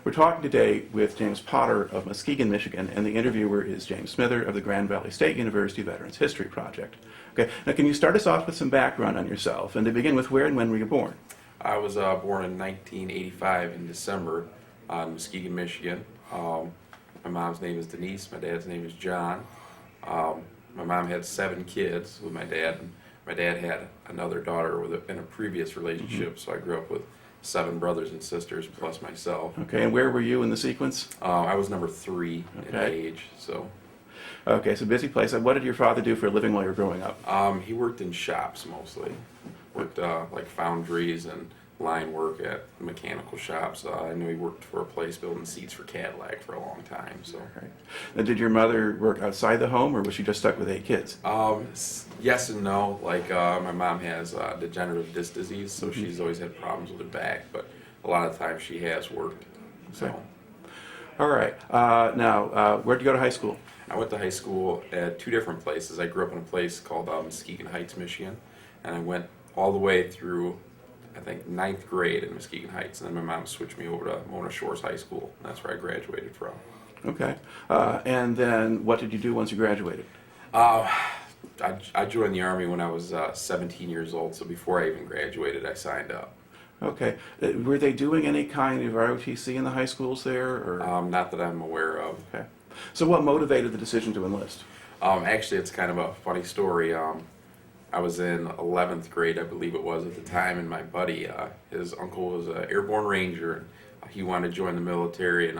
We're talking today with James Potter of Muskegon, Michigan, and the interviewer is James Smither of the Grand Valley State University Veterans History Project. Okay, now can you start us off with some background on yourself, and to begin with, where and when were you born? I was born in 1985 in December in Muskegon, Michigan. My mom's name is Denise, my dad's name is John. My mom had 7 kids with my dad, and my dad had another daughter in a previous relationship, so I grew up with 7 brothers and sisters plus myself. Okay, and where were you in the sequence? I was number 3 in age, so. Okay, so busy place. What did your father do for a living while you were growing up? He worked in shops mostly. Worked like foundries and line work at mechanical shops. I knew he worked for a place building seats for Cadillac for a long time. So. Okay. Now, did your mother work outside the home, or was she just stuck with 8 kids? Yes and no. Like my mom has degenerative disc disease, so she's always had problems with her back. But a lot of times she has worked. So. Okay. All right. Now, where did you go to high school? I went to high school at 2 different places. I grew up in a place called Muskegon Heights, Michigan, and I went all the way through, I think, 9th grade in Muskegon Heights, and then my mom switched me over to Mona Shores High School, and that's where I graduated from. Okay. And then what did you do once you graduated? I joined the Army when I was 17 years old, so before I even graduated, I signed up. Okay. Were they doing any kind of ROTC in the high schools there? Or? Not that I'm aware of. Okay. So what motivated the decision to enlist? Actually, it's kind of a funny story. I was in 11th grade, I believe it was at the time, and my buddy, his uncle was an airborne ranger, and he wanted to join the military, and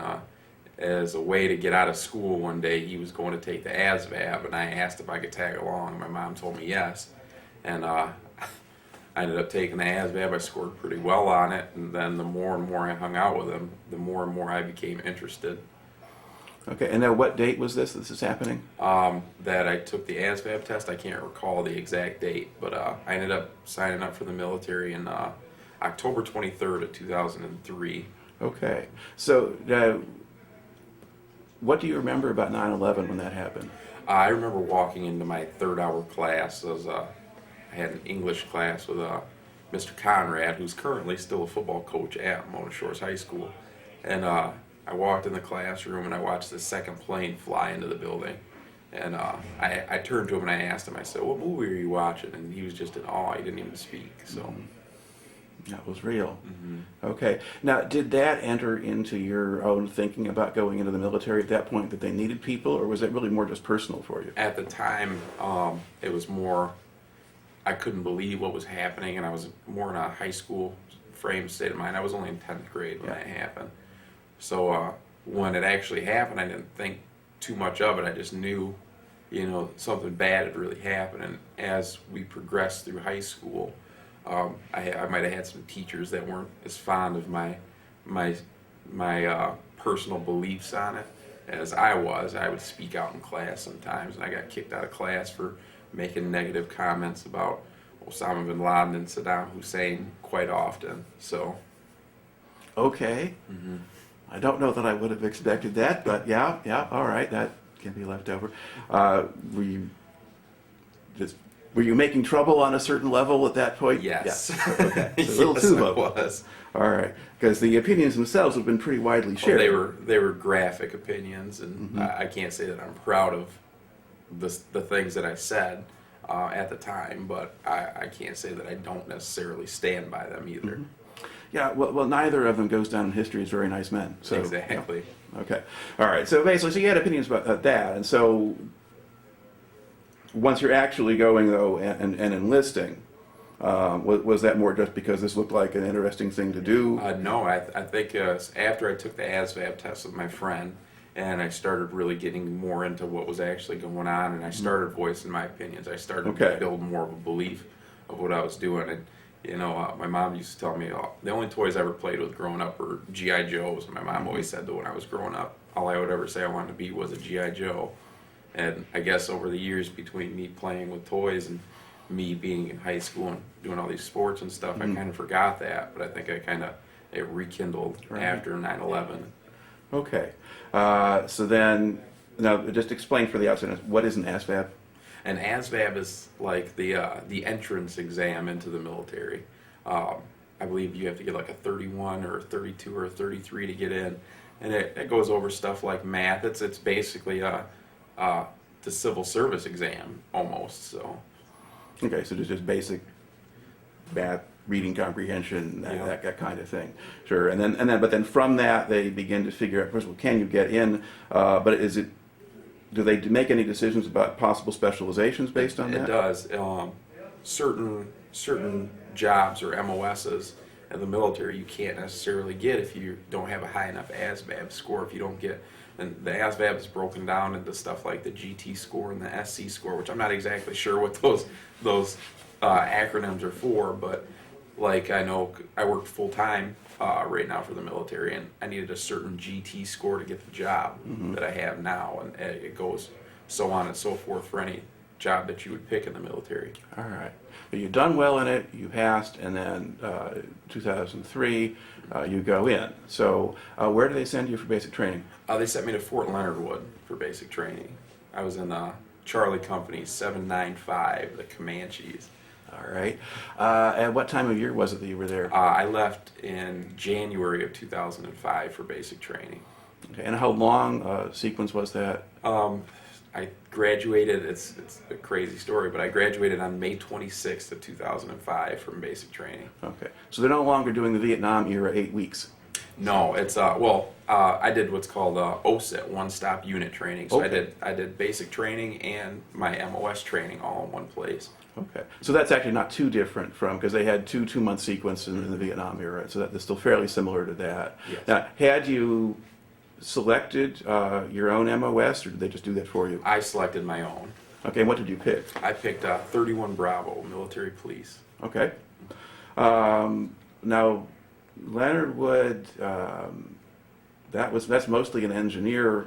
as a way to get out of school one day, he was going to take the ASVAB, and I asked if I could tag along, and my mom told me yes, and I ended up taking the ASVAB. I scored pretty well on it, and then the more and more I hung out with him, the more and more I became interested. Okay, and now what date was this is happening? That I took the ASVAB test. I can't recall the exact date, but I ended up signing up for the military in October 23rd of 2003. Okay, so what do you remember about 9/11 when that happened? I remember walking into my 3rd hour class. I had an English class with Mr. Conrad, who's currently still a football coach at Mona Shores High School, and I walked in the classroom and I watched the second plane fly into the building, and I turned to him and I asked him, I said, "What movie are you watching?" And he was just in awe. He didn't even speak. So that was real. Okay. Now, did that enter into your own thinking about going into the military at that point, that they needed people, or was it really more just personal for you? At the time, it was more, I couldn't believe what was happening, and I was more in a high school frame state of mind. I was only in 10th grade when that happened. So when it actually happened, I didn't think too much of it. I just knew, something bad had really happened. And as we progressed through high school, I might have had some teachers that weren't as fond of my personal beliefs on it as I was. I would speak out in class sometimes, and I got kicked out of class for making negative comments about Osama bin Laden and Saddam Hussein quite often. So. Okay. I don't know that I would have expected that, but yeah, all right, that can be left over. Were you making trouble on a certain level at that point? Yes. Yeah. Okay. So a little Yes, too I vocal. was. All right, because the opinions themselves have been pretty widely shared. They were graphic opinions, and I can't say that I'm proud of the things that I said at the time, but I can't say that I don't necessarily stand by them either. Yeah, well, neither of them goes down in history as very nice men. So, Exactly. yeah. Okay. All right. So basically, so you had opinions about that, and so once you're actually going though and enlisting, was that more just because this looked like an interesting thing to do? No, I think after I took the ASVAB test with my friend, and I started really getting more into what was actually going on, and I started voicing my opinions. I started to build more of a belief of what I was doing, and my mom used to tell me the only toys I ever played with growing up were G.I. Joes, and my mom always said that when I was growing up, all I would ever say I wanted to be was a G.I. Joe. And I guess over the years between me playing with toys and me being in high school and doing all these sports and stuff, I kind of forgot that, but I think it rekindled after 9/11. Okay. So then, now just explain for the outsiders, what is an ASVAB? An ASVAB is like the entrance exam into the military. I believe you have to get like a 31 or a 32 or a 33 to get in, and it goes over stuff like math. It's basically the civil service exam almost. So Okay, so it's just basic math, reading comprehension, Yeah. that kind of thing. Sure, but then from that they begin to figure out, first of all, can you get in? But do they make any decisions about possible specializations based on that? It does. Certain jobs or MOSs in the military you can't necessarily get if you don't have a high enough ASVAB score. If you don't get, and the ASVAB is broken down into stuff like the GT score and the SC score, which I'm not exactly sure what those acronyms are for, but like I know I work full time right now for the military, and I needed a certain GT score to get the job that I have now, and it goes so on and so forth for any job that you would pick in the military. All right. But you've done well in it, you passed, and then 2003, you go in. So where do they send you for basic training? They sent me to Fort Leonard Wood for basic training. I was in Charlie Company 795, the Comanches. All right. And what time of year was it that you were there? I left in January of 2005 for basic training. Okay. And how long a sequence was that? I graduated, it's a crazy story, but I graduated on May 26th of 2005 from basic training. Okay. So they're no longer doing the Vietnam era 8 weeks. No, it's I did what's called OSIT, one-stop unit training. So Okay. I did basic training and my MOS training all in one place. Okay. So that's actually not too different from, because they had two-month sequence in the Vietnam era, so that's still fairly similar to that. Yes. Now, had you selected your own MOS, or did they just do that for you? I selected my own. Okay, and what did you pick? I picked 31 Bravo, military police. Okay. Now, Leonard Wood, that's mostly an engineer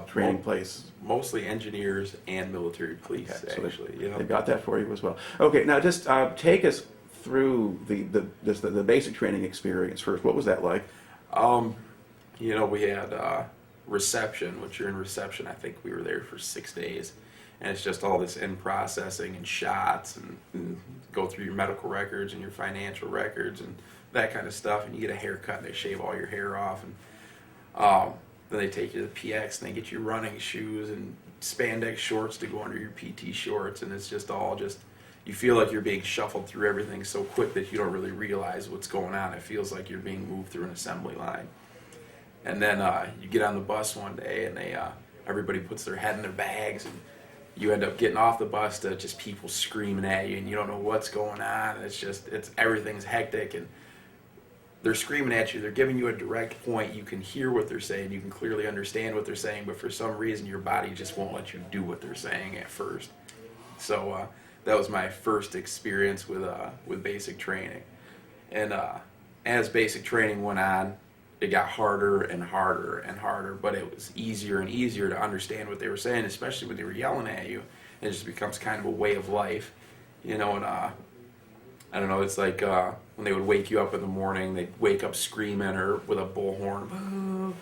training place. Mostly engineers and military police, Okay, so actually. You know? They got that for you as well. Okay, now just take us through the basic training experience first. What was that like? We had reception, which you're in reception. I think we were there for 6 days. And it's just all this in processing and shots and go through your medical records and your financial records and that kind of stuff. And you get a haircut and they shave all your hair off. And then they take you to the PX and they get you running shoes and spandex shorts to go under your PT shorts. And it's just you feel like you're being shuffled through everything so quick that you don't really realize what's going on. It feels like you're being moved through an assembly line. And then you get on the bus one day and everybody puts their head in their bags and you end up getting off the bus to just people screaming at you and you don't know what's going on. Everything's hectic and they're screaming at you. They're giving you a direct point. You can hear what they're saying. You can clearly understand what they're saying, but for some reason your body just won't let you do what they're saying at first. So that was my first experience with basic training. And as basic training went on, it got harder and harder and harder, but it was easier and easier to understand what they were saying, especially when they were yelling at you. It just becomes kind of a way of life, and I don't know, it's like when they would wake you up in the morning, they'd wake up screaming or with a bullhorn, and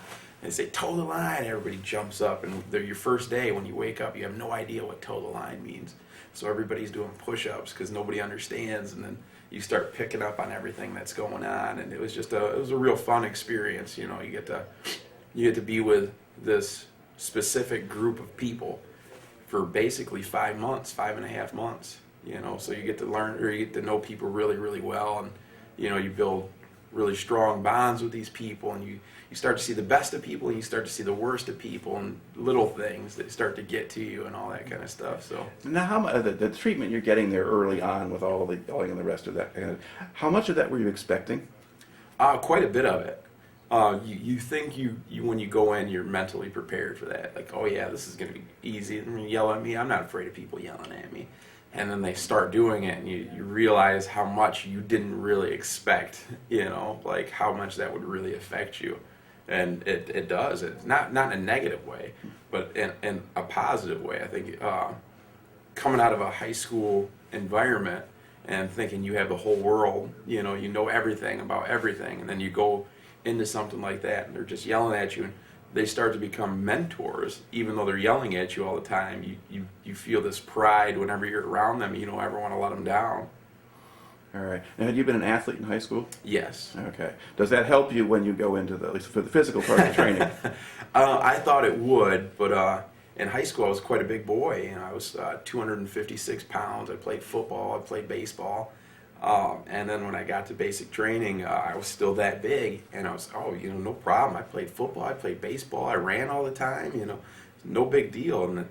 they say, toe the line, everybody jumps up, and your first day when you wake up, you have no idea what toe the line means. So everybody's doing push-ups because nobody understands, and then you start picking up on everything that's going on, and it was a real fun experience. You get to be with this specific group of people for basically 5 months, 5.5 months. So you get to learn, or you get to know people really, really well, and you build really strong bonds with these people, and you start to see the best of people, and you start to see the worst of people, and little things that start to get to you, and all that kind of stuff. So now, how much the treatment you're getting there early on with all the yelling and the rest of that, how much of that were you expecting? Quite a bit of it. You think you when you go in, you're mentally prepared for that. Like, oh yeah, this is going to be easy. They're going to yell at me. I'm not afraid of people yelling at me. And then they start doing it, and you realize how much you didn't really expect. Like how much that would really affect you. And it does. It's not in a negative way, but in a positive way. I think coming out of a high school environment and thinking you have the whole world, you know everything about everything, and then you go into something like that and they're just yelling at you, and they start to become mentors. Even though they're yelling at you all the time, you feel this pride whenever you're around them. You don't ever want to let them down. All right. And had you been an athlete in high school? Yes. Okay. Does that help you when you go into at least for the physical part of the training? I thought it would, but in high school I was quite a big boy. You know, I was 256 pounds. I played football. I played baseball. And then when I got to basic training, I was still that big, and I was, no problem. I played football. I played baseball. I ran all the time. No big deal. And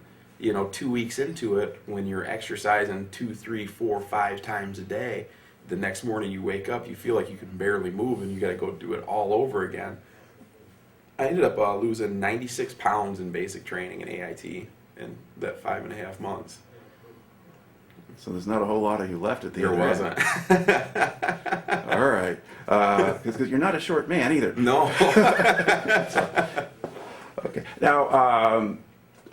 2 weeks into it, when you're exercising 2, 3, 4, 5 times a day, the next morning you wake up, you feel like you can barely move, and you got to go do it all over again. I ended up losing 96 pounds in basic training in AIT in that 5.5 months. So there's not a whole lot of you left at the There end. wasn't. All right. Because you're not a short man either. No. Okay. Now,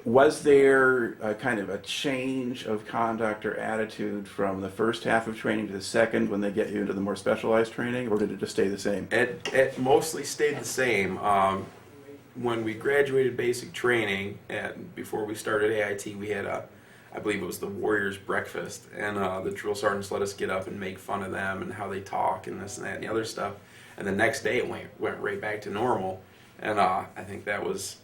was there a kind of a change of conduct or attitude from the first half of training to the second when they get you into the more specialized training, or did it just stay the same? It mostly stayed the same. When we graduated basic training, and before we started AIT, we had I believe it was the Warriors breakfast, and the drill sergeants let us get up and make fun of them and how they talk and this and that and the other stuff. And the next day it went right back to normal, and I think that was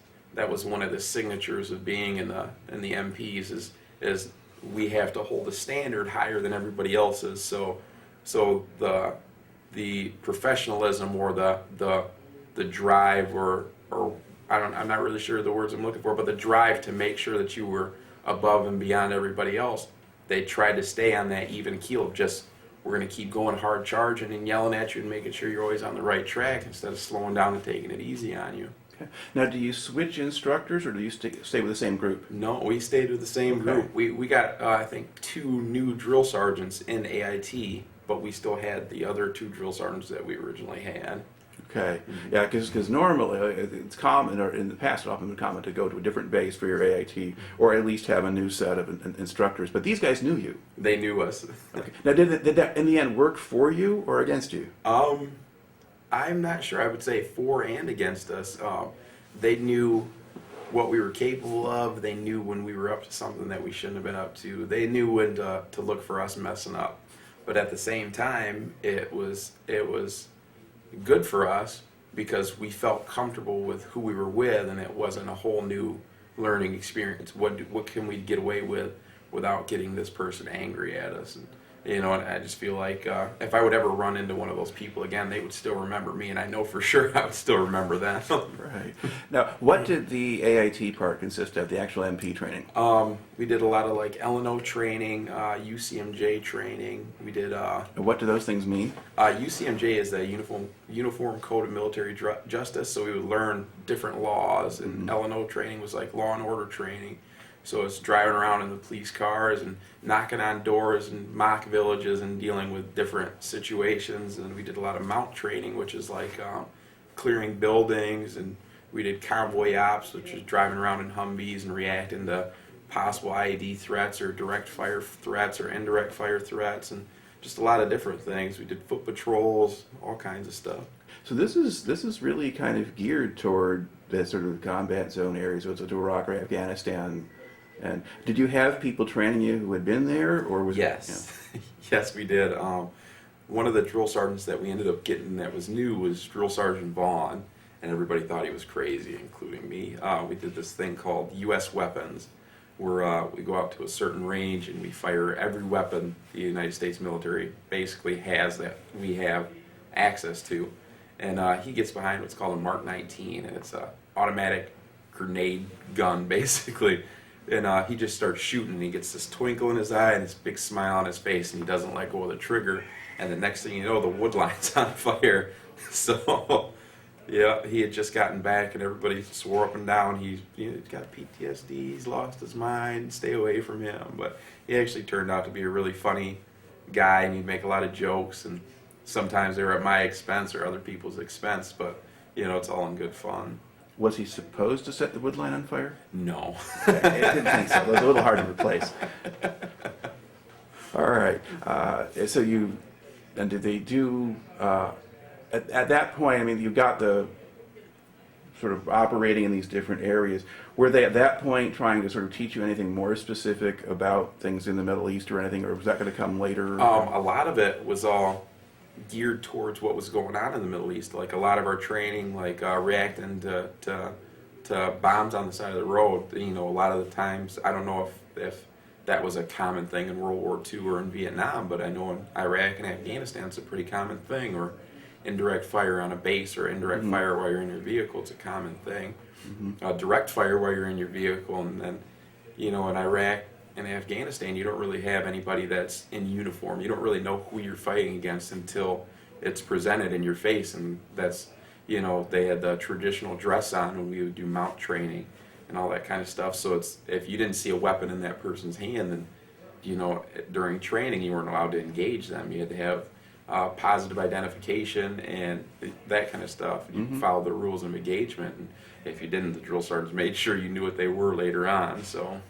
one of the signatures of being in the MPs is we have to hold a standard higher than everybody else's. So the professionalism or the drive or I'm not really sure the words I'm looking for, but the drive to make sure that you were above and beyond everybody else, they tried to stay on that even keel of just, we're going to keep going hard charging and yelling at you and making sure you're always on the right track instead of slowing down and taking it easy on you. Okay. Now, do you switch instructors, or do you stay with the same group? No, we stayed with the same group. We got, I think, 2 new drill sergeants in AIT, but we still had the other 2 drill sergeants that we originally had. Okay. Yeah, because normally it's common, or in the past, it's often been common to go to a different base for your AIT, or at least have a new set of instructors. But these guys knew you. They knew us. Okay. Now, did that in the end work for you or against you? I'm not sure. I would say for and against us. They knew what we were capable of. They knew when we were up to something that we shouldn't have been up to. They knew when to look for us messing up. But at the same time, it was good for us because we felt comfortable with who we were with, and it wasn't a whole new learning experience. What can we get away with without getting this person angry at us? And I just feel like if I would ever run into one of those people again, they would still remember me, and I know for sure I would still remember them. Right. Now, what did the AIT part consist of, the actual MP training? We did a lot of like LNO training, UCMJ training. We did. What do those things mean? UCMJ is the Uniform Code of Military Justice, so we would learn different laws, and LNO training was like law and order training. So it's driving around in the police cars and knocking on doors and mock villages and dealing with different situations. And we did a lot of mount training, which is like clearing buildings. And we did convoy ops, which is driving around in Humvees and reacting to possible IED threats or direct fire threats or indirect fire threats, and just a lot of different things. We did foot patrols, all kinds of stuff. So this is really kind of geared toward the sort of combat zone areas, so to Iraq or Afghanistan. And did you have people training you who had been there, or was Yes, it? yes, we did. One of the drill sergeants that we ended up getting that was new was Drill Sergeant Vaughn, and everybody thought he was crazy, including me. We did this thing called U.S. Weapons, where we go out to a certain range and we fire every weapon the United States military basically has that we have access to. And he gets behind what's called a Mark 19, and it's a automatic grenade gun, basically. And he just starts shooting, and he gets this twinkle in his eye and this big smile on his face, and he doesn't let go of the trigger. And the next thing you know, the wood line's on fire. So, yeah, he had just gotten back, and everybody swore up and down he's got PTSD, he's lost his mind, stay away from him. But he actually turned out to be a really funny guy, and he'd make a lot of jokes, and sometimes they were at my expense or other people's expense, but, it's all in good fun. Was he supposed to set the wood line on fire? No. Okay, I didn't think so. It was a little hard to replace. All right. So did they do, at that point, I mean, you got the sort of operating in these different areas, were they at that point trying to sort of teach you anything more specific about things in the Middle East or anything, or was that going to come later? A lot of it was all geared towards what was going on in the Middle East. Like a lot of our training, like reacting to bombs on the side of the road. You know, a lot of the times, I don't know if that was a common thing in World War II or in Vietnam, but I know in Iraq and Afghanistan it's a pretty common thing. Or indirect fire on a base, or indirect fire while you're in your vehicle. It's a common thing. Direct fire while you're in your vehicle, and then, you know, in Iraq and Afghanistan, you don't really have anybody that's in uniform. You don't really know who you're fighting against until it's presented in your face, and that's, you know, they had the traditional dress on when we would do mount training and all that kind of stuff. So it's, if you didn't see a weapon in that person's hand, then, you know, during training you weren't allowed to engage them. You had to have positive identification and that kind of stuff. You follow the rules of engagement, and if you didn't, the drill sergeants made sure you knew what they were later on. So,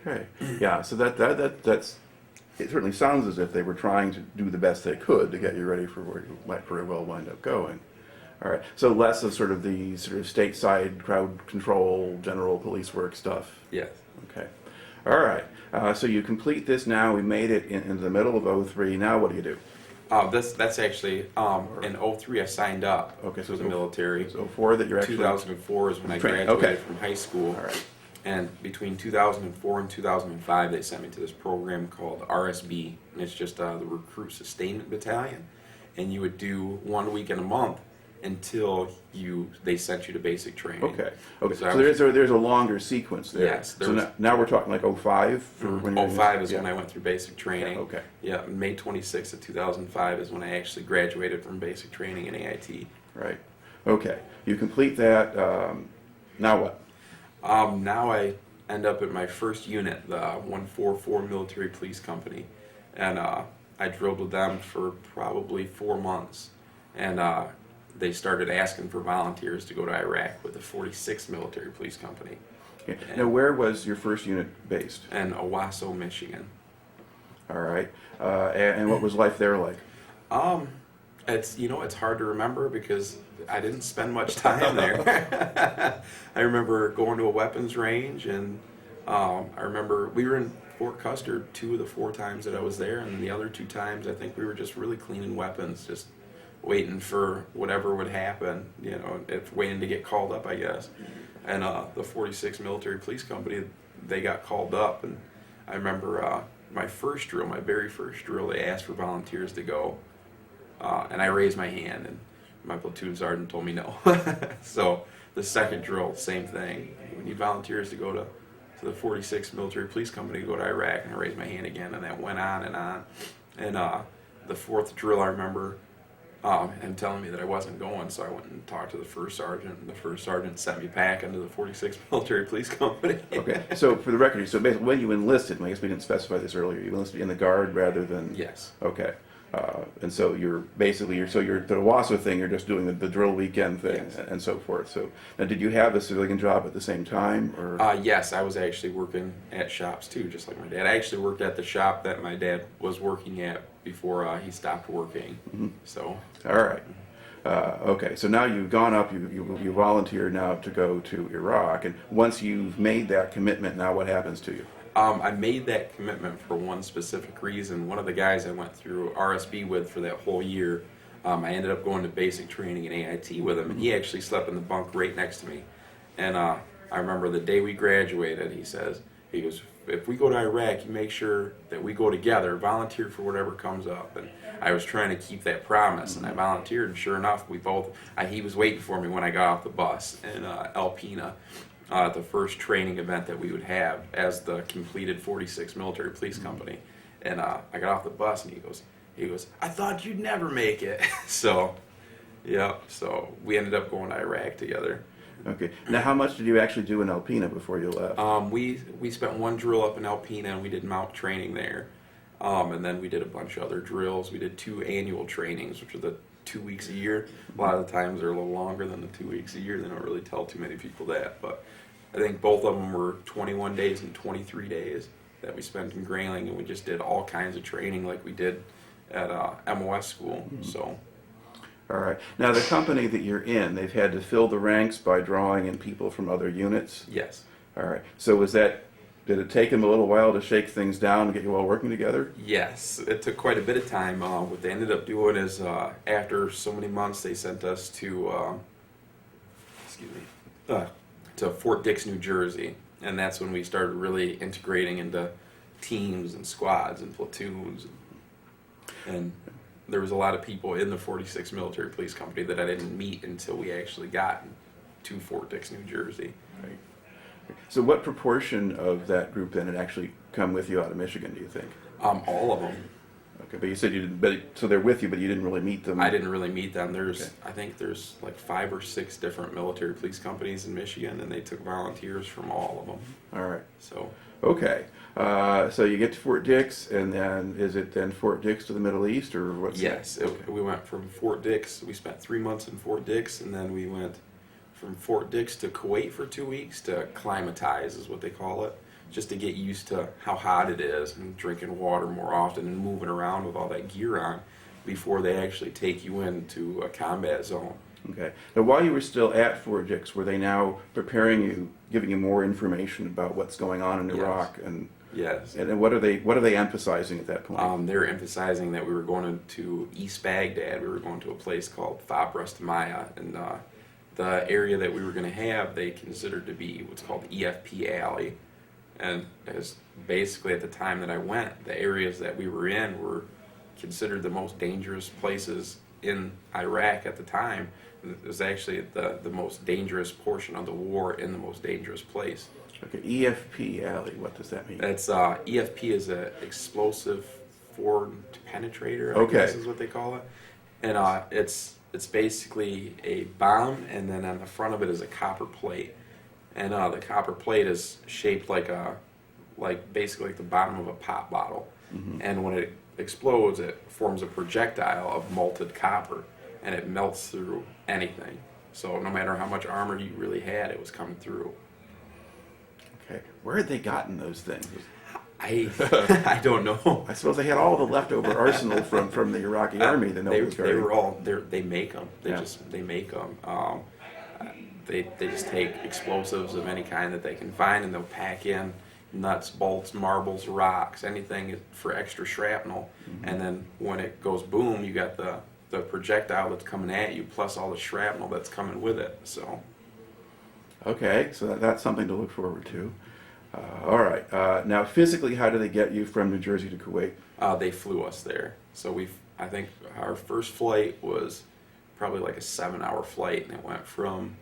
okay, yeah. So that's it. Certainly sounds as if they were trying to do the best they could to get you ready for where you might very well wind up going. All right. So less of sort of the sort of stateside crowd control, general police work stuff. yes. Okay. All right. So you complete this now. We made it in the middle of '03. Now what do you do? That's actually in '03 I signed up Okay, to the military. So '04 that you're actually 2004 is when I Train- graduated okay. from high school. All right. And between 2004 and 2005, they sent me to this program called RSB, and it's just the Recruit Sustainment Battalion. And you would do 1 week in a month until they sent you to basic training. Okay. Okay. So I So was- there's a longer sequence there. Yes, there So was- now we're talking like '05 for when you're in- 05 is yeah. when I went through basic training. Yeah, okay. Yeah, May 26th of 2005 is when I actually graduated from basic training in AIT. Right. Okay. You complete that. Now what? Now I end up at my first unit, the 144 Military Police Company, and I drilled with them for probably 4 months, and they started asking for volunteers to go to Iraq with the 46th Military Police Company Okay. Now where was your first unit based? in Owasso, Michigan. All right. And what was life there like? It's, you know, it's hard to remember because I didn't spend much time there. I remember going to a weapons range, and I remember we were in Fort Custer 2 of the 4 times that I was there, and the other 2 times I think we were just really cleaning weapons, just waiting for whatever would happen, you know, waiting to get called up, I guess. And the 46th Military Police Company, they got called up, and I remember my first drill, my very first drill, they asked for volunteers to go. And I raised my hand, and my platoon sergeant told me no. So the second drill, same thing. We need volunteers to go to the 46th Military Police Company to go to Iraq, and I raised my hand again, and that went on and on. And the 4th drill, I remember him telling me that I wasn't going, so I went and talked to the first sergeant, and the first sergeant sent me back into the 46th Military Police Company. Okay. So for the record, so basically when you enlisted, I guess we didn't specify this earlier, you enlisted in the Guard rather than... Yes. Okay. And so you're basically, the Owasso thing, you're just doing the drill weekend thing Yes. and so forth. So now did you have a civilian job at the same time? Or? Yes, I was actually working at shops too, just like my dad. I actually worked at the shop that my dad was working at before he stopped working. So. All right. Okay, so now you've gone up, you volunteered now to go to Iraq, and once you've made that commitment, now what happens to you? I made that commitment for one specific reason. One of the guys I went through RSB with for that whole year, I ended up going to basic training in AIT with him, and he actually slept in the bunk right next to me. And I remember the day we graduated, he goes, if we go to Iraq, you make sure that we go together, volunteer for whatever comes up. And I was trying to keep that promise, and I volunteered, and sure enough, he was waiting for me when I got off the bus in Alpena. The first training event that we would have as the completed 46th Military Police Company. And I got off the bus, and he goes, I thought you'd never make it. So, yeah, so we ended up going to Iraq together. Okay. Now, how much did you actually do in Alpena before you left? We spent one drill up in Alpena, and we did mount training there. And then we did a bunch of other drills. We did 2 annual trainings, which are the 2 weeks a year. A lot of the times they're a little longer than the 2 weeks a year. They don't really tell too many people that, but I think both of them were 21 days and 23 days that we spent in Grayling, and we just did all kinds of training like we did at MOS school. So. All All right. Now, the company that you're in, they've had to fill the ranks by drawing in people from other units? Yes. All right. So did it take them a little while to shake things down and get you all working together? Yes, it took quite a bit of time. What they ended up doing is, after so many months, they sent us to, to Fort Dix, New Jersey, and that's when we started really integrating into teams and squads and platoons. And there was a lot of people in the 46th Military Police Company that I didn't meet until we actually got to Fort Dix, New Jersey. Right. So what proportion of that group then had actually come with you out of Michigan, do you think? All of them. Okay, but you said you didn't, so they're with you, but you didn't really meet them? I didn't really meet them. Okay. I think there's like 5 or 6 different military police companies in Michigan, and they took volunteers from all of them. All right. So. Okay. So you get to Fort Dix, and then is it then Fort Dix to the Middle East, or what's Yes, that? Okay. we went from Fort Dix. We spent 3 months in Fort Dix, and then we went from Fort Dix to Kuwait for 2 weeks to acclimatize, is what they call it, just to get used to how hot it is and drinking water more often and moving around with all that gear on before they actually take you into a combat zone. Okay. Now, while you were still at Fort Dix, were they now preparing you, giving you more information about what's going on in Yes. Iraq, and Yes. and what are they emphasizing at that point? They were emphasizing that we were going to East Baghdad. We were going to a place called Maya, and the area that we were going to have, they considered to be what's called EFP Alley. And as basically at the time that I went, the areas that we were in were considered the most dangerous places in Iraq at the time. It was actually the most dangerous portion of the war in the most dangerous place. Okay, EFP Alley, what does that mean? That's EFP is a explosive forward penetrator, I Okay. guess is what they call it. And it's basically a bomb, and then on the front of it is a copper plate. And the copper plate is shaped like basically like the bottom of a pop bottle. Mm-hmm. And when it explodes, it forms a projectile of molten copper, and it melts through anything. So no matter how much armor you really had, it was coming through. Okay, where had they gotten those things? I don't know. I suppose they had all the leftover arsenal from the Iraqi army. The They were all they make them. Yeah. They make them. They just take explosives of any kind that they can find, and they'll pack in nuts, bolts, marbles, rocks, anything for extra shrapnel. Mm-hmm. And then when it goes boom, you got the projectile that's coming at you, plus all the shrapnel that's coming with it. So. Okay, so that's something to look forward to. All right. Now, physically, how do they get you from New Jersey to Kuwait? They flew us there. So I think our first flight was probably like a 7-hour flight, and it went from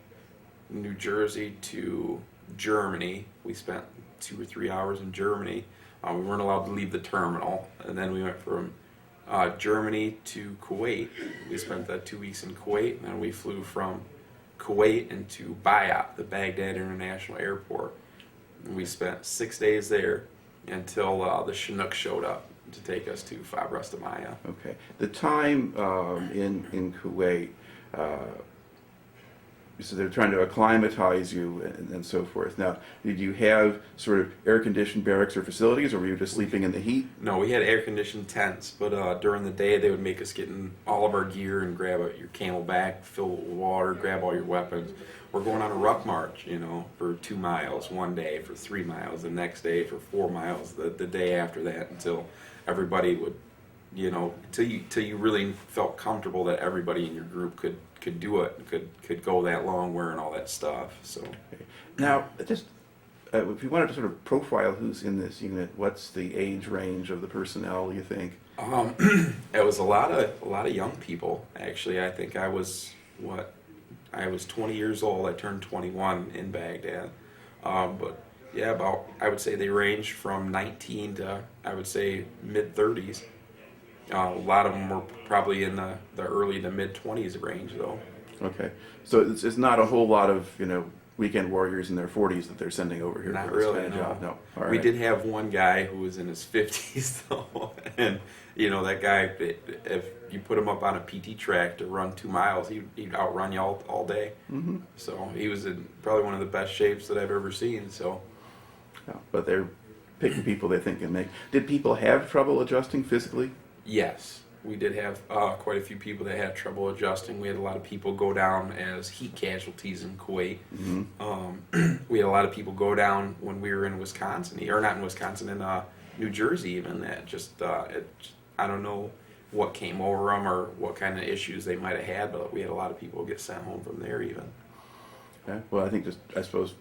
New Jersey to Germany. We spent 2 or 3 hours in Germany. We weren't allowed to leave the terminal, and then we went from Germany to Kuwait. We spent that 2 weeks in Kuwait, and then we flew from Kuwait into Bayat, the Baghdad International Airport. And we spent 6 days there until the Chinook showed up to take us to Maya. Okay. The time in Kuwait, so they're trying to acclimatize you and so forth. Now, did you have sort of air-conditioned barracks or facilities, or were you just sleeping in the heat? No, we had air-conditioned tents, but during the day they would make us get in all of our gear and grab your camelback, fill it with water, grab all your weapons. We're going on a ruck march, for 2 miles one day, for 3 miles the next day, for 4 miles the day after that, until everybody would, till you really felt comfortable that everybody in your group could do it, could go that long wearing all that stuff. So Okay. Now, just if you wanted to sort of profile who's in this unit, what's the age range of the personnel, you think? it was a lot of young people. Actually, I think I was 20 years old. I turned 21 in Baghdad. But yeah, I would say they ranged from 19 to, I would say, mid-30s. A lot of them were probably in the early to mid-20s range, though. Okay. So it's not a whole lot of, weekend warriors in their 40s that they're sending over here Not for this really, kind of no. job. No. All right. We did have one guy who was in his 50s, though. And, that guy, if you put him up on a PT track to run 2 miles, he'd outrun you all day. Mm-hmm. So he was in probably one of the best shapes that I've ever seen. So. Yeah, but they're picking people they think can make. Did people have trouble adjusting physically? Yes, we did have quite a few people that had trouble adjusting. We had a lot of people go down as heat casualties in Kuwait. We had a lot of people go down when we were in Wisconsin, or not in Wisconsin, in New Jersey even, that I don't know what came over them or what kind of issues they might have had, but we had a lot of people get sent home from there even. Okay. Well, I think I suppose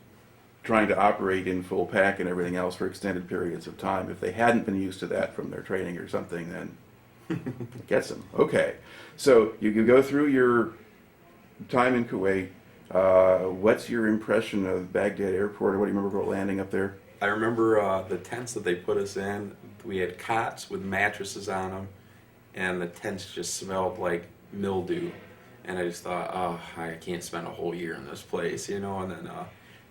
trying to operate in full pack and everything else for extended periods of time, if they hadn't been used to that from their training or something, then it gets them. Okay. So you go through your time in Kuwait. What's your impression of Baghdad Airport, or what do you remember about landing up there? I remember the tents that they put us in. We had cots with mattresses on them, and the tents just smelled like mildew. And I just thought, oh, I can't spend a whole year in this place, you know. And then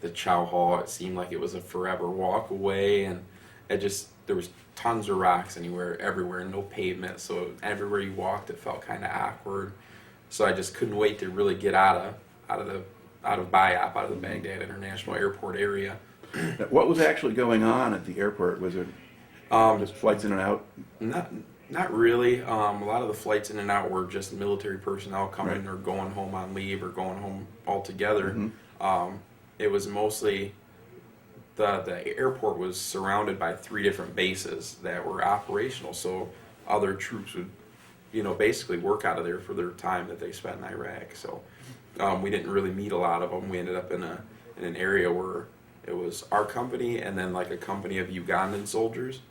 the chow hall, it seemed like it was a forever walk away, and there was tons of rocks everywhere, no pavement. So everywhere you walked, it felt kind of awkward. So I just couldn't wait to really get out of BIAP, out of the Baghdad International Airport area. What was actually going on at the airport? Was it just flights in and out? Not really. A lot of the flights in and out were just military personnel coming or going home on leave or going home altogether. It was mostly the airport was surrounded by 3 different bases that were operational, so other troops would, basically work out of there for their time that they spent in Iraq. So we didn't really meet a lot of them. We ended up in an area where it was our company and then like a company of Ugandan soldiers.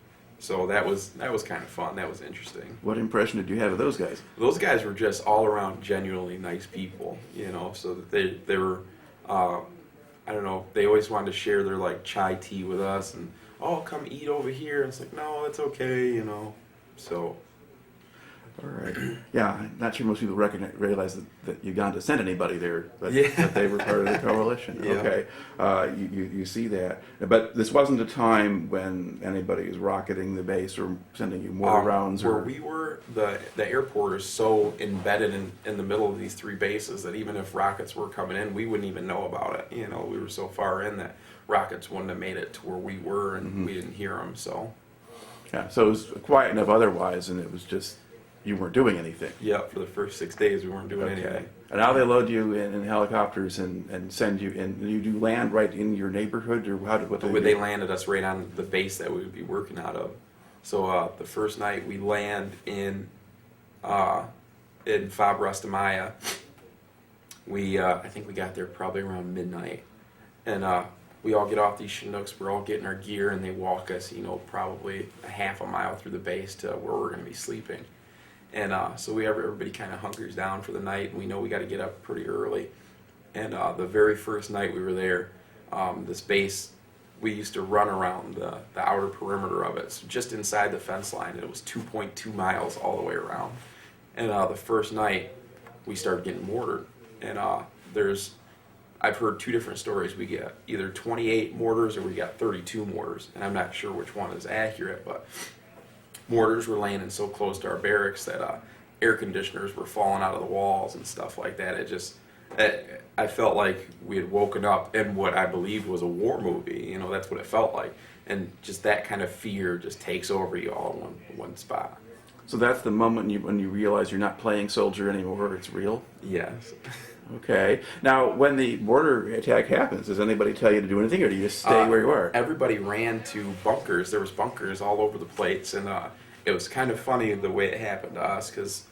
So that was kind of fun. That was interesting. What impression did you have of those guys? Those guys were just all around genuinely nice people, so that they were, I don't know, they always wanted to share their like chai tea with us and, oh, come eat over here. And it's like, no, it's okay, so. All right. Yeah, I'm not sure most people realize that Uganda sent anybody there, but Yeah. that they were part of the coalition. Yeah. Okay. You see that. But this wasn't a time when anybody is rocketing the base or sending you mortar rounds. Where we were, the airport is so embedded in the middle of these 3 bases that even if rockets were coming in, we wouldn't even know about it. We were so far in that rockets wouldn't have made it to where we were, and we didn't hear them. So. Yeah. So it was quiet enough otherwise, and it was just. You weren't doing anything. Yeah, for the first 6 days we weren't doing anything. And now they load you in helicopters and send you, and you do land right in your neighborhood, or They landed us right on the base that we would be working out of. So the first night we land in Fab Rastamaya. I think we got there probably around midnight, and we all get off these Chinooks. We're all getting our gear, and they walk us, probably a half a mile through the base to where we're going to be sleeping. And so everybody kind of hunkers down for the night, and we know we got to get up pretty early. And the very first night we were there, this base, we used to run around the outer perimeter of it, so just inside the fence line, and it was 2.2 miles all the way around. And the first night, we started getting mortared. And I've heard 2 different stories. We get either 28 mortars or we got 32 mortars, and I'm not sure which one is accurate, but mortars were landing so close to our barracks that air conditioners were falling out of the walls and stuff like that. I felt like we had woken up in what I believed was a war movie. That's what it felt like. And just that kind of fear just takes over you all in one spot. So that's the moment when you realize you're not playing soldier anymore, it's real? Yes. Okay. Now, when the mortar attack happens, does anybody tell you to do anything, or do you just stay where you are? Everybody ran to bunkers. There was bunkers all over the place, and it was kind of funny the way it happened to us, because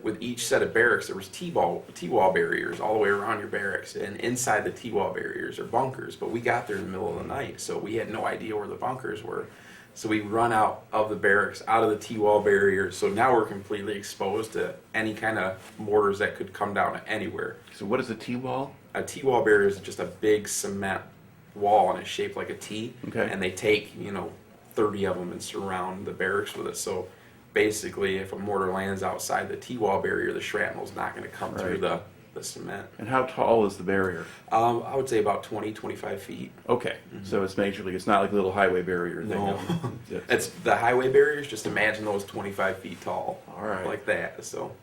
with each set of barracks, there was T-wall barriers all the way around your barracks, and inside the T-wall barriers are bunkers, but we got there in the middle of the night, so we had no idea where the bunkers were. So we run out of the barracks, out of the T-wall barriers, so now we're completely exposed to any kind of mortars that could come down anywhere. So what is a T-wall? A T-wall barrier is just a big cement wall, and it's shaped like a T, okay. And they take, 30 of them and surround the barracks with it. So basically, if a mortar lands outside the T-wall barrier, the shrapnel's not going to come through the cement. And how tall is the barrier? I would say about 20, 25 feet. Okay, so it's it's not like a little highway barrier thing. No. It's the highway barriers, just imagine those 25 feet tall. All right. Like that, so.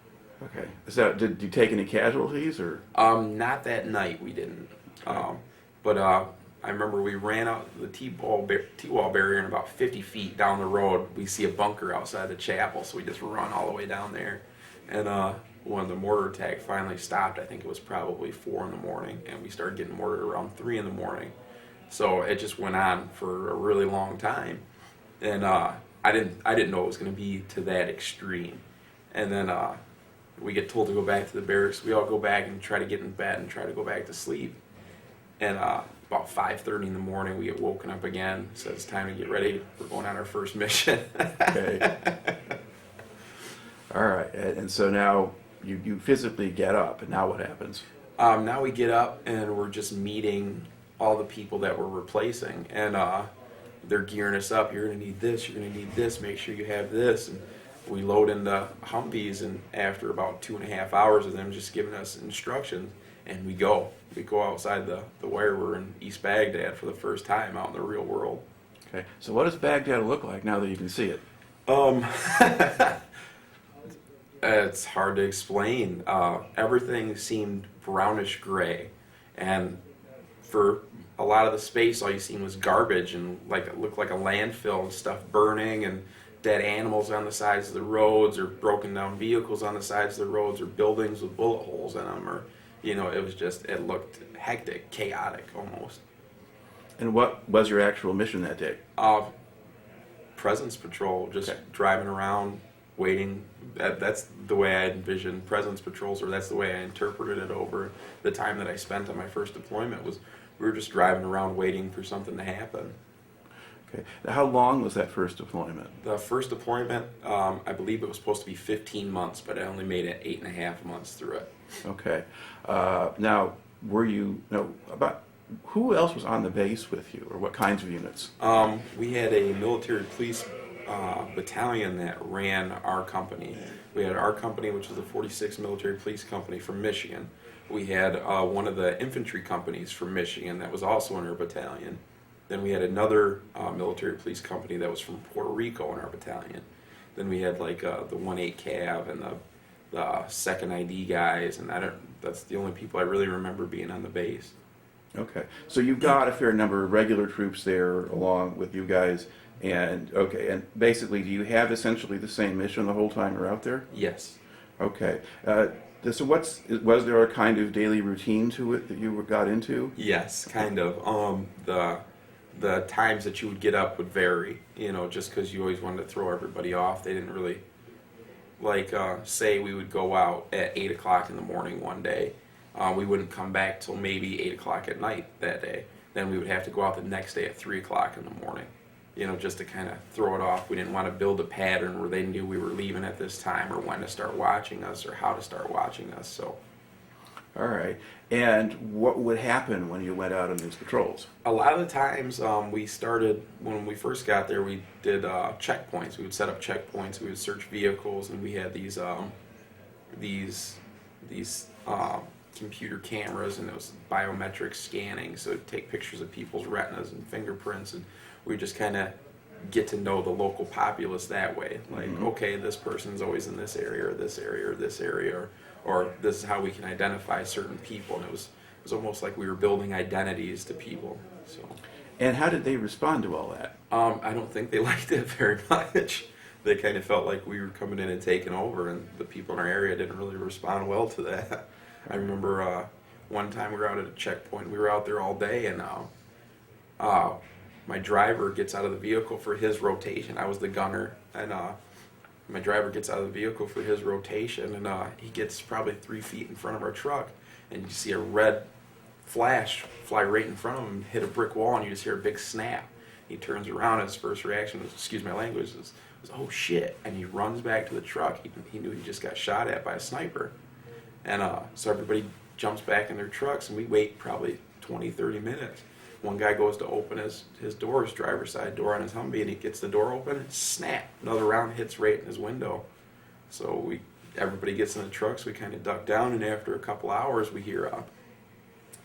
Okay. So did you take any casualties, or? Not that night, we didn't. But I remember we ran out the T-wall barrier, and about 50 feet down the road, we see a bunker outside the chapel, so we just run all the way down there. And when the mortar attack finally stopped, I think it was probably 4 in the morning, and we started getting mortared around 3 in the morning. So it just went on for a really long time, and I didn't know it was going to be to that extreme. And then we get told to go back to the barracks. We all go back and try to get in bed and try to go back to sleep. And about 5:30 in the morning, we get woken up again. So it's time to get ready. We're going on our first mission. Okay. All right. And so now you physically get up, and now what happens? Now we get up and we're just meeting all the people that we're replacing, and they're gearing us up. You're going to need this. You're going to need this. Make sure you have this. And we load into Humvees, and after about 2.5 hours of them just giving us instructions, and we go outside the wire. We're in East Baghdad for the first time out in the real world. Okay. So what does Baghdad look like now that you can see it? It's hard to explain. Everything seemed brownish gray, and for a lot of the space, all you seen was garbage, and like it looked like a landfill and stuff burning, and dead animals on the sides of the roads, or broken down vehicles on the sides of the roads, or buildings with bullet holes in them, or it looked hectic, chaotic almost. And what was your actual mission that day? Presence patrol, just Okay. driving around, waiting. That's the way I envisioned presence patrols, or that's the way I interpreted it over the time that I spent on my first deployment. Was we were just driving around waiting for something to happen. Okay. Now, how long was that first deployment? The first deployment, I believe it was supposed to be 15 months, but I only made it 8.5 months through it. Okay. Now, about who else was on the base with you, or what kinds of units? We had a military police battalion that ran our company. We had our company, which was the 46th Military Police Company from Michigan. We had one of the infantry companies from Michigan that was also in our battalion. Then we had another military police company that was from Puerto Rico in our battalion. Then we had like the 1-8 Cav and the second ID guys, and that's the only people I really remember being on the base. Okay. So you've got a fair number of regular troops there along with you guys. And basically, do you have essentially the same mission the whole time you're out there? Yes. Okay. So was there a kind of daily routine to it that you got into? Yes, kind of. The times that you would get up would vary, just because you always wanted to throw everybody off. They didn't really, say we would go out at 8 o'clock in the morning one day. We wouldn't come back till maybe 8 o'clock at night that day. Then we would have to go out the next day at 3 o'clock in the morning, just to kind of throw it off. We didn't want to build a pattern where they knew we were leaving at this time, or when to start watching us, or how to start watching us. So. All right. And what would happen when you went out on these patrols? A lot of the times we started, when we first got there, we did checkpoints. We would set up checkpoints. We would search vehicles, and we had these computer cameras, and it was biometric scanning, so it'd take pictures of people's retinas and fingerprints, and we just kind of get to know the local populace that way. Like, okay, this person's always in this area, or this area, or this area, or this is how we can identify certain people. And it was almost like we were building identities to people. So. And how did they respond to all that? I don't think they liked it very much. They kind of felt like we were coming in and taking over, and the people in our area didn't really respond well to that. I remember one time we were out at a checkpoint. We were out there all day, and my driver gets out of the vehicle for his rotation. I was the gunner, and my driver gets out of the vehicle for his rotation, and he gets probably 3 feet in front of our truck, and you see a red flash fly right in front of him, hit a brick wall, and you just hear a big snap. He turns around, and his first reaction was, excuse my language, was oh shit, and he runs back to the truck. He knew he just got shot at by a sniper. And so everybody jumps back in their trucks, and we wait probably 20-30 minutes. One guy goes to open his door, his driver's side door on his Humvee, and he gets the door open, and snap, another round hits right in his window. So everybody gets in the trucks, we kind of duck down, and after a couple hours, we hear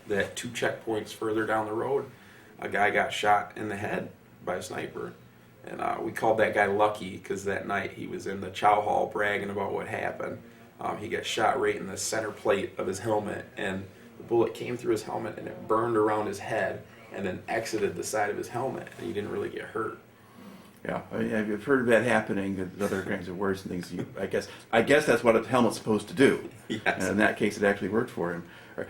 that 2 checkpoints further down the road, a guy got shot in the head by a sniper. And we called that guy lucky, because that night he was in the chow hall bragging about what happened. He got shot right in the center plate of his helmet, and the bullet came through his helmet, and it burned around his head and then exited the side of his helmet, and he didn't really get hurt. Yeah, I mean, I've heard of that happening with other kinds of words and things. I guess that's what a helmet's supposed to do. Yes. And in that case, it actually worked for him.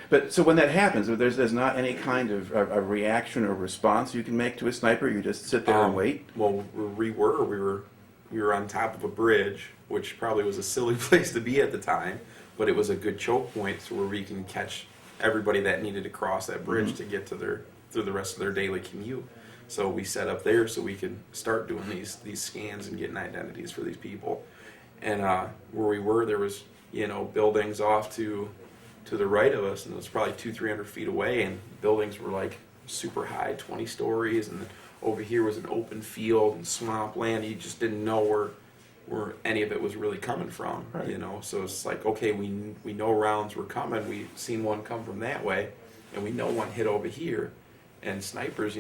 But so when that happens, there's not any kind of a reaction or response you can make to a sniper. You just sit there and wait. Well, we were on top of a bridge, which probably was a silly place to be at the time, but it was a good choke point so where we can catch everybody that needed to cross that bridge to get to through the rest of their daily commute. So we set up there so we could start doing these scans and getting identities for these people. And where we were, there was buildings off to the right of us, and it was probably 200-300 feet away, and buildings were like super high, 20 stories, and then over here was an open field and swamp land. You just didn't know where any of it was really coming from, Right. So it's like, okay, we know rounds were coming. We've seen one come from that way, and we know one hit over here. And snipers,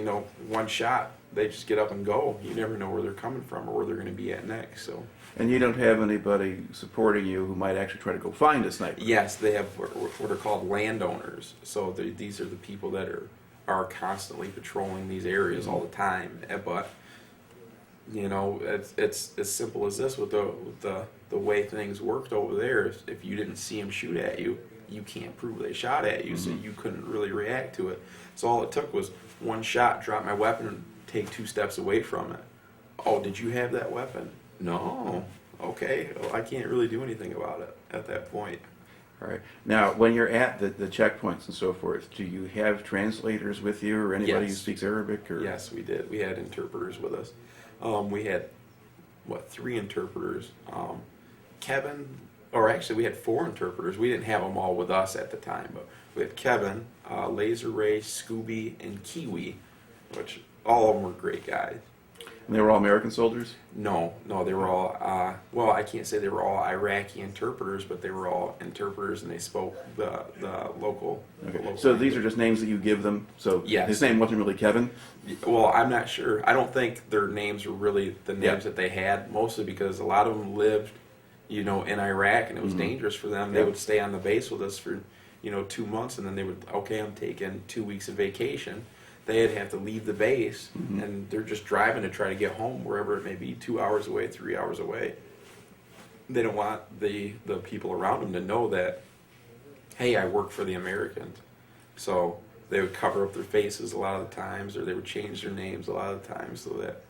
one shot, they just get up and go. You never know where they're coming from or where they're going to be at next. So. And you don't have anybody supporting you who might actually try to go find a sniper. Yes, they have what are called landowners. So these are the people that are constantly patrolling these areas all the time. But it's as simple as this with the way things worked over there. If you didn't see them shoot at you, you can't prove they shot at you, so you couldn't really react to it. So all it took was one shot, drop my weapon, and take 2 steps away from it. Oh, did you have that weapon? No. Okay. Well, I can't really do anything about it at that point. All right. Now, when you're at the checkpoints and so forth, do you have translators with you or anybody who Yes. speaks Arabic? Or? Yes, we did. We had interpreters with us. We had, 3 interpreters. Kevin, or actually we had 4 interpreters. We didn't have them all with us at the time, but we had Kevin, Laser Ray, Scooby, and Kiwi, which all of them were great guys. And they were all American soldiers? No, they were all, I can't say they were all Iraqi interpreters, but they were all interpreters and they spoke the local. Okay. Local So these language. are just names that you give them? So Yes. his name wasn't really Kevin? Well, I'm not sure. I don't think their names were really the names Yeah. that they had, mostly because a lot of them lived, in Iraq, and it was dangerous for them. They Yeah. would stay on the base with us for, 2 months, and then they would, okay, I'm taking 2 weeks of vacation. They'd have to leave the base, and they're just driving to try to get home, wherever it may be, 2 hours away, 3 hours away. They don't want the people around them to know that, hey, I work for the Americans. So they would cover up their faces a lot of the times, or they would change their names a lot of the times so that.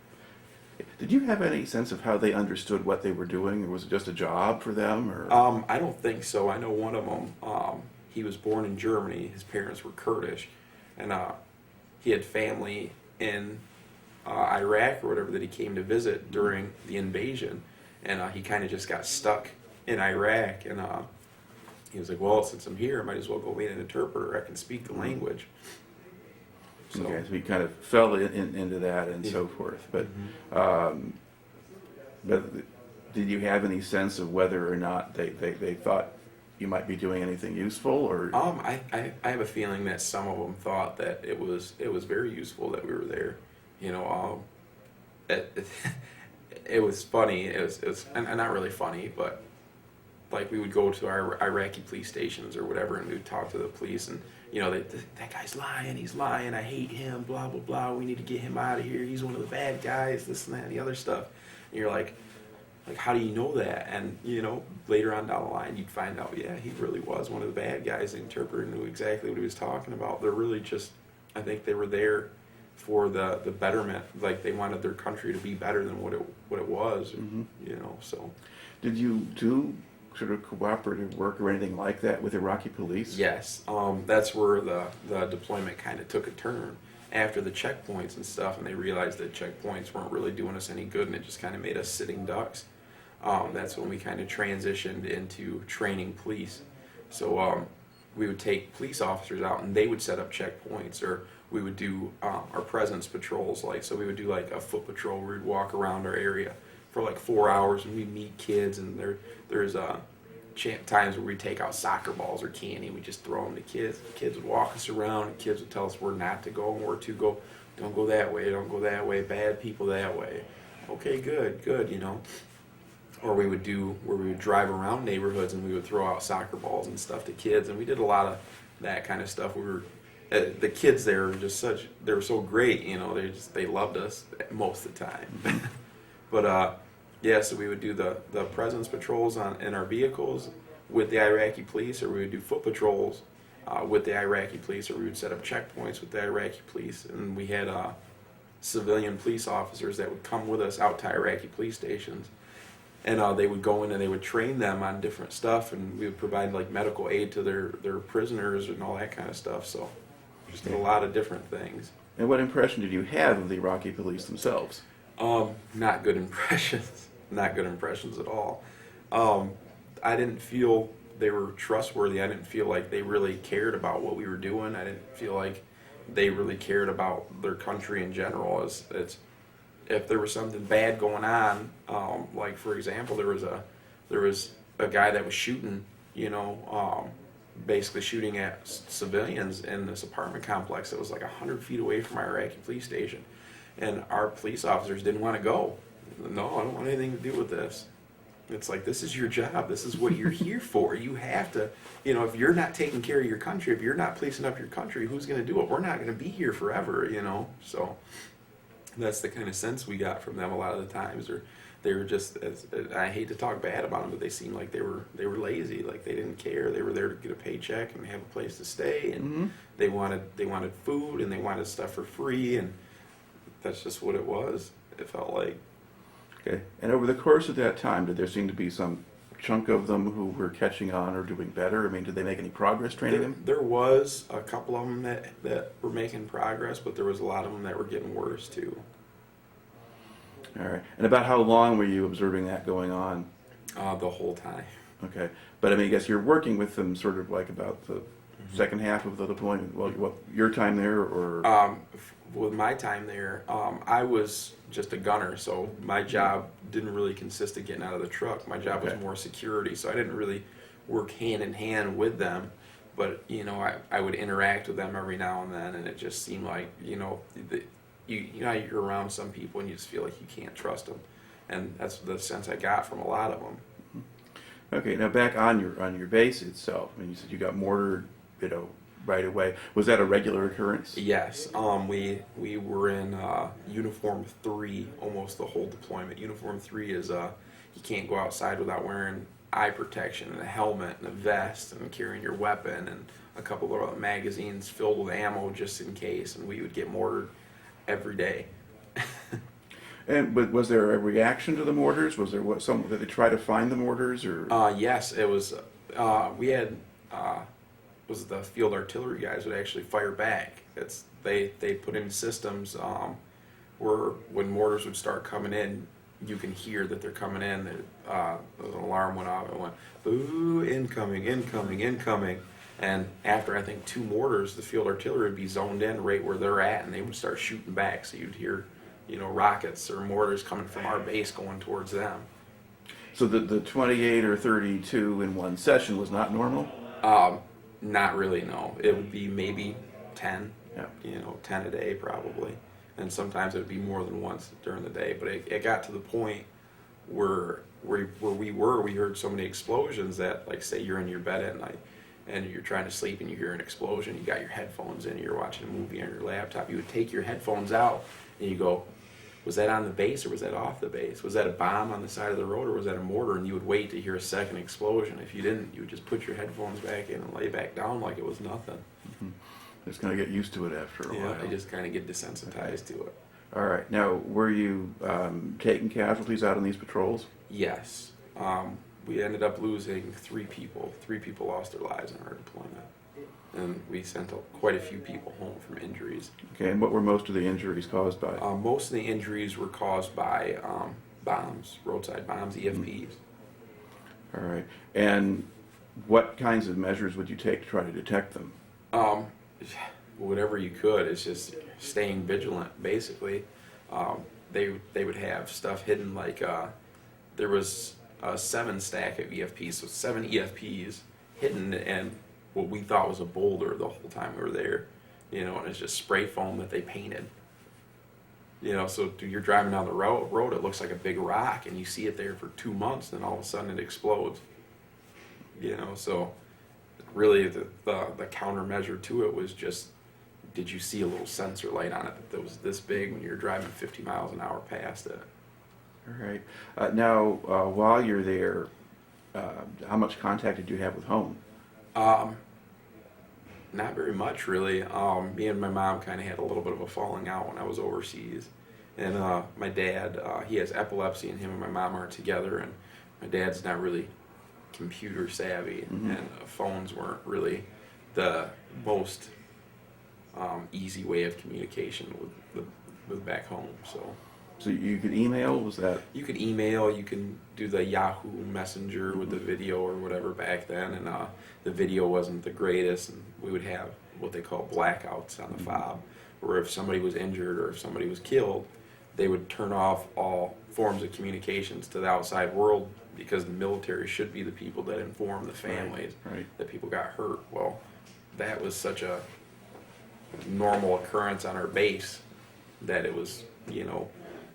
Did you have any sense of how they understood what they were doing, or was it just a job for them? Or I don't think so. I know one of them, he was born in Germany. His parents were Kurdish, and he had family in Iraq or whatever that he came to visit during the invasion, and he kind of just got stuck in Iraq, and he was like, well, since I'm here, I might as well go be an interpreter. I can speak the language. So, Okay, so he kind of fell into that and so forth. But but did you have any sense of whether or not they thought you might be doing anything useful? Or I have a feeling that some of them thought that it was very useful that we were there. It was funny. It was and not really funny, but like we would go to our Iraqi police stations or whatever, and we would talk to the police, and that guy's lying. He's lying. I hate him. Blah blah blah. We need to get him out of here. He's one of the bad guys. This and that and the other stuff. And you're like, how do you know that? And later on down the line, you'd find out, yeah, he really was one of the bad guys. The interpreter knew exactly what he was talking about. They're really just, I think they were there for the betterment. Like they wanted their country to be better than what it was. So. did you do sort of cooperative work or anything like that with Iraqi police? Yes, that's where the deployment kind of took a turn after the checkpoints and stuff, and they realized that checkpoints weren't really doing us any good, and it just kind of made us sitting ducks. That's when we kind of transitioned into training police. So we would take police officers out, and they would set up checkpoints, or we would do our presence patrols. So we would do like a foot patrol where we'd walk around our area for like 4 hours, and we'd meet kids, and there's times where we'd take out soccer balls or candy, and we'd just throw them to kids. The kids would walk us around, and kids would tell us where not to go and where to go. Don't go that way, don't go that way, bad people that way. Okay, good, Or we would drive around neighborhoods and we would throw out soccer balls and stuff to kids, and we did a lot of that kind of stuff. We were the kids there were just they were so great, you know, they loved us most of the time. But yeah, so we would do the presence patrols in our vehicles with the Iraqi police, or we would do foot patrols with the Iraqi police, or we would set up checkpoints with the Iraqi police. And we had civilian police officers that would come with us out to Iraqi police stations, and they would go in and they would train them on different stuff, and we would provide like medical aid to their prisoners and all that kind of stuff. So just a lot of different things. And what impression did you have of the Iraqi police themselves? Not good impressions. Not good impressions at all. I didn't feel they were trustworthy. I didn't feel like they really cared about what we were doing. I didn't feel like they really cared about their country in general. It's if there was something bad going on, like for example, there was a guy that was shooting, you know, basically shooting at civilians in this apartment complex that was like 100 feet away from our Iraqi police station, and our police officers didn't want to go. No, I don't want anything to do with this. It's like, this is your job. This is what you're here for. You have to, you know, if you're not taking care of your country, if you're not policing up your country, who's going to do it? We're not going to be here forever, you know. So that's the kind of sense we got from them a lot of the times. Or they were just, I hate to talk bad about them, but they seemed like they were lazy. Like they didn't care. They were there to get a paycheck and have a place to stay, and they wanted food and they wanted stuff for free, and that's just what it was. It felt like. Okay. And over the course of that time, did there seem to be some chunk of them who were catching on or doing better? I mean, did they make any progress training them? There was a couple of them that were making progress, but there was a lot of them that were getting worse too. All right. And about how long were you observing that going on? The whole time. Okay. But I mean, I guess you're working with them sort of like about the second half of the deployment. Well, what, your time there, or? With my time there, I was just a gunner, so my job didn't really consist of getting out of the truck. My job was more security, so I didn't really work hand in hand with them. But, you know, I would interact with them every now and then, and it just seemed like, you know, you know, you're around some people and you just feel like you can't trust them. And that's the sense I got from a lot of them. Okay, now back on your base itself, I mean, you said you got mortared, you know, right away. Was that a regular occurrence? Yes. We were in Uniform 3 almost the whole deployment. Uniform 3 is you can't go outside without wearing eye protection and a helmet and a vest and carrying your weapon and a couple of magazines filled with ammo just in case, and we would get mortared every day. But was there a reaction to the mortars? Was there did they try to find the mortars, or? Yes, it was. We had was the field artillery guys would actually fire back. They put in systems where when mortars would start coming in, you can hear that they're coming in. An alarm went off and went, "Boo! Incoming! Incoming! Incoming!" And after I think 2 mortars, the field artillery would be zoned in right where they're at, and they would start shooting back. So you'd hear, you know, rockets or mortars coming from our base going towards them. So the 28 or 32 in one session was not normal? Not really, no. It would be maybe 10, Yeah. you know, 10 a day probably. And sometimes it would be more than once during the day. But it got to the point where we heard so many explosions that, like, say you're in your bed at night and you're trying to sleep and you hear an explosion, you got your headphones in, you're watching a movie on your laptop, you would take your headphones out and you go, was that on the base or was that off the base? Was that a bomb on the side of the road or was that a mortar? And you would wait to hear a second explosion. If you didn't, you would just put your headphones back in and lay back down like it was nothing. Just kind of get used to it after a while. Yeah, I just kind of get desensitized to it. All right. Now, were you taking casualties out on these patrols? Yes. We ended up losing 3 people. 3 people lost their lives in our deployment. And we sent quite a few people home from injuries. Okay, and what were most of the injuries caused by? Most of the injuries were caused by bombs, roadside bombs, EFPs. All right. And what kinds of measures would you take to try to detect them? Whatever you could. It's just staying vigilant, basically. They would have stuff hidden, like there was a 7 stack of EFPs, so 7 EFPs hidden in what we thought was a boulder the whole time we were there, you know, and it's just spray foam that they painted. You know, so you're driving down the road, it looks like a big rock, and you see it there for 2 months, and all of a sudden it explodes. You know, so really the countermeasure to it was just did you see a little sensor light on it that was this big when you were driving 50 miles an hour past it? All right. Now, while you're there, how much contact did you have with home? Not very much, really. Me and my mom kind of had a little bit of a falling out when I was overseas. And my dad, he has epilepsy, and him and my mom aren't together. And my dad's not really computer savvy, and phones weren't really the most easy way of communication with back home. So you could email, was that? You could email, you can do the Yahoo Messenger with the video or whatever back then, and the video wasn't the greatest, and we would have what they call blackouts on the fob, where if somebody was injured or if somebody was killed, they would turn off all forms of communications to the outside world, because the military should be the people that inform the families that people got hurt. Well, that was such a normal occurrence on our base that it was,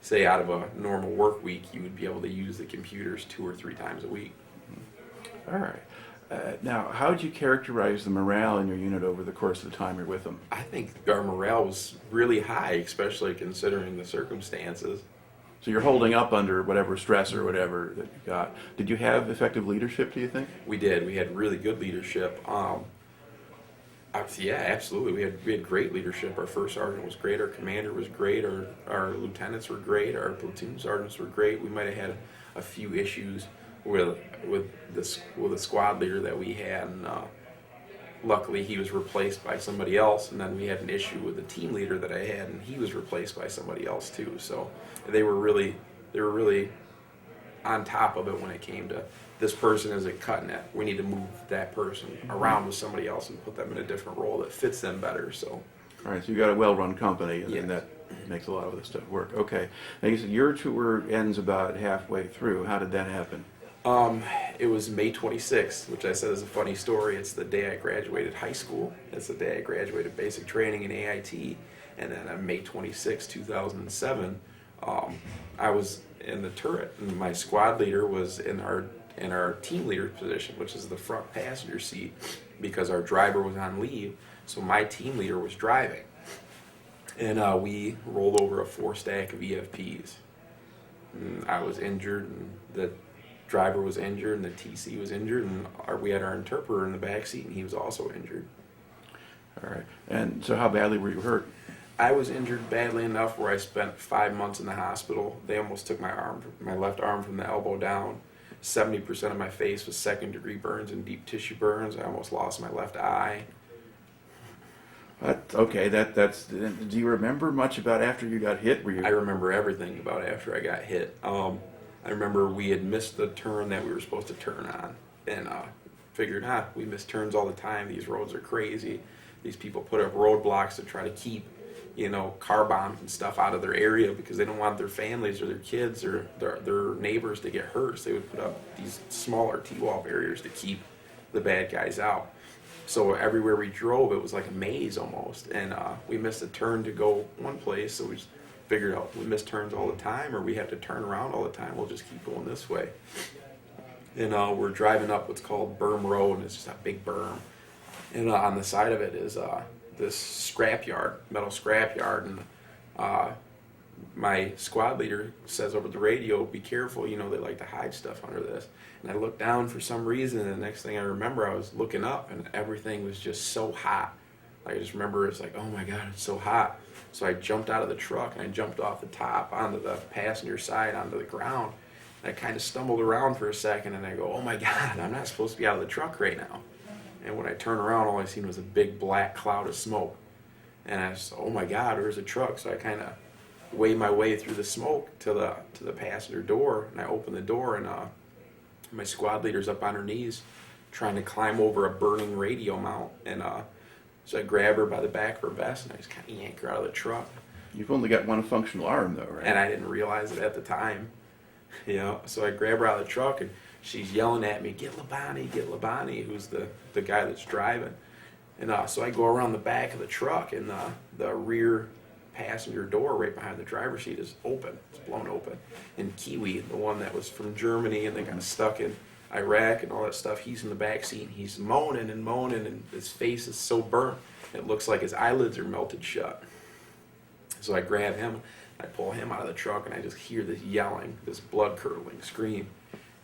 say out of a normal work week, you would be able to use the computers 2 or 3 times a week. All right. Now, how would you characterize the morale in your unit over the course of the time you're with them? I think our morale was really high, especially considering the circumstances. So you're holding up under whatever stress or whatever that you got. Did you have effective leadership, do you think? We did. We had really good leadership. Yeah, absolutely. We had great leadership. Our first sergeant was great. Our commander was great. Our lieutenants were great. Our platoon sergeants were great. We might have had a few issues with the squad leader that we had, and luckily he was replaced by somebody else. And then we had an issue with the team leader that I had, and he was replaced by somebody else too. So they were really on top of it when it came to, this person isn't cutting it. We need to move that person around with somebody else and put them in a different role that fits them better. So, all right, so you got a well-run company, and yes. that makes a lot of this stuff work. Okay. Now you said your tour ends about halfway through. How did that happen? It was May 26th, which I said is a funny story. It's the day I graduated high school. It's the day I graduated basic training in AIT. And then on May 26, 2007, I was in the turret, and my squad leader was in our team leader position, which is the front passenger seat, because our driver was on leave. So my team leader was driving, and we rolled over a 4-stack of EFPs. And I was injured, and the driver was injured, and the TC was injured, and we had our interpreter in the back seat, and he was also injured. All right. And so how badly were you hurt? I was injured badly enough where I spent 5 months in the hospital. They almost took my left arm from the elbow down. 70% of my face was 2nd-degree burns and deep tissue burns. I almost lost my left eye. Okay, that's. Do you remember much about after you got hit? I remember everything about after I got hit. I remember we had missed the turn that we were supposed to turn on, and figured, we miss turns all the time. These roads are crazy. These people put up roadblocks to try to keep, car bombs and stuff out of their area, because they don't want their families or their kids or their neighbors to get hurt. So they would put up these smaller T-wall barriers to keep the bad guys out. So everywhere we drove, it was like a maze almost, and we missed a turn to go one place, so we just figured out we miss turns all the time, or we have to turn around all the time. We'll just keep going this way. And we're driving up what's called Berm Road, and it's just a big berm. And on the side of it is this scrapyard, metal scrapyard, and my squad leader says over the radio, "Be careful, they like to hide stuff under this." And I looked down for some reason, and the next thing I remember, I was looking up, and everything was just so hot. I just remember it's like, oh my God, it's so hot. So I jumped out of the truck, and I jumped off the top onto the passenger side onto the ground. And I kind of stumbled around for a second, and I go, oh my God, I'm not supposed to be out of the truck right now. And when I turned around, all I seen was a big black cloud of smoke. And I was, oh my God, where's the truck? So I kind of weighed my way through the smoke to the passenger door, and I opened the door, and my squad leader's up on her knees trying to climb over a burning radio mount. And so I grab her by the back of her vest, and I just kind of yank her out of the truck. You've only got one functional arm, though, right? And I didn't realize it at the time. So I grab her out of the truck, and she's yelling at me, get Labani, who's the guy that's driving. And so I go around the back of the truck, and the rear passenger door right behind the driver's seat is open. It's blown open. And Kiwi, the one that was from Germany and they got stuck in Iraq and all that stuff, he's in the back seat, and he's moaning, and his face is so burnt. it looks like his eyelids are melted shut. So I grab him, I pull him out of the truck, and I just hear this yelling, this blood-curdling scream.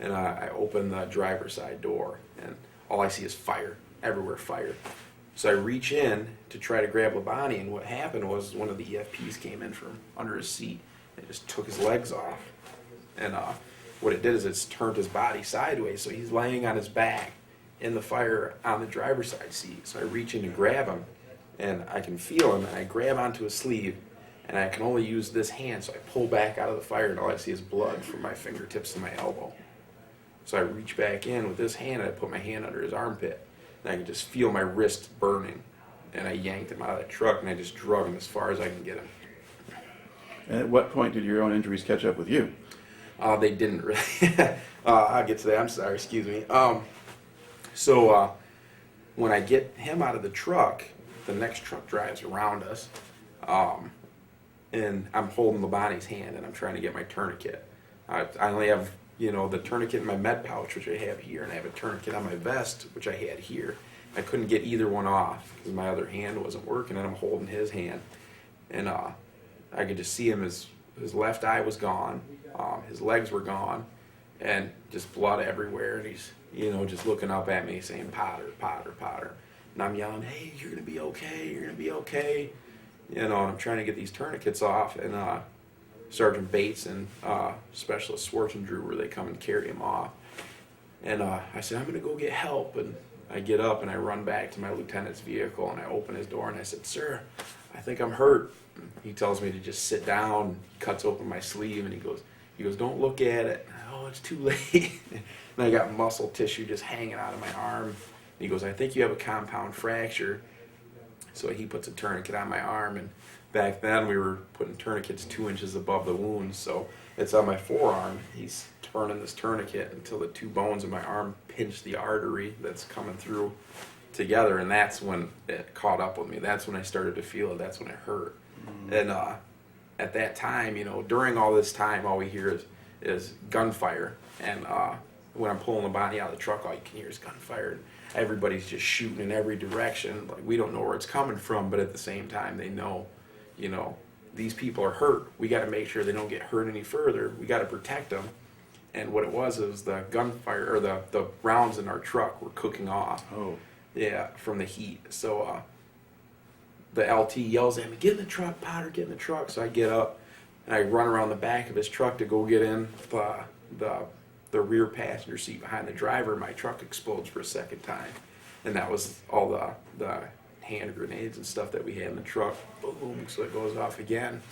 And I open the driver's side door, and all I see is fire, everywhere fire. So I reach in to try to grab Labani, and what happened was one of the EFPs came in from under his seat and just took his legs off. And what it did is it's turned his body sideways, so he's laying on his back in the fire on the driver's side seat. So I reach in to grab him, and I can feel him, and I grab onto his sleeve, and I can only use this hand, so I pull back out of the fire, and all I see is blood from my fingertips to my elbow. So I reach back in with this hand, and I put my hand under his armpit, and I can just feel my wrist burning. And I yanked him out of the truck, and I just drug him as far as I can get him. And at what point did your own injuries catch up with you? They didn't really. I'll get to that. I'm sorry. Excuse me. So when I get him out of the truck, the next truck drives around us, and I'm holding Labani's hand, and I'm trying to get my tourniquet. I only have, the tourniquet in my med pouch, which I have here, and I have a tourniquet on my vest, which I had here. I couldn't get either one off because my other hand wasn't working, and I'm holding his hand. And I could just see him, his left eye was gone, his legs were gone, and just blood everywhere. And he's, just looking up at me saying, Potter, Potter, Potter. And I'm yelling, hey, you're going to be okay, you're going to be okay. And I'm trying to get these tourniquets off, and Sergeant Bates and Specialist Schwarzenegger, they come and carry him off. And I said, I'm going to go get help. And I get up and I run back to my lieutenant's vehicle, and I open his door, and I said, sir, I think I'm hurt. And he tells me to just sit down. He cuts open my sleeve, and he goes, don't look at it. Oh, it's too late. And I got muscle tissue just hanging out of my arm. And he goes, I think you have a compound fracture. So he puts a tourniquet on my arm, and back then we were putting tourniquets 2 inches above the wound, so it's on my forearm. He's turning this tourniquet until the two bones in my arm pinch the artery that's coming through together, and that's when it caught up with me. That's when I started to feel it. That's when it hurt. And at that time, during all this time, all we hear is gunfire, and when I'm pulling the body out of the truck, all you can hear is gunfire. Everybody's just shooting in every direction. Like, we don't know where it's coming from, but at the same time, they know, these people are hurt. We got to make sure they don't get hurt any further. We got to protect them. And what it was the gunfire, or the rounds in our truck were cooking off. Oh. Yeah, from the heat. So the LT yells at me, get in the truck, Potter, get in the truck. So I get up, and I run around the back of his truck to go get in the rear passenger seat behind the driver. My truck explodes for a second time, and that was all the hand grenades and stuff that we had in the truck. Boom, so it goes off again.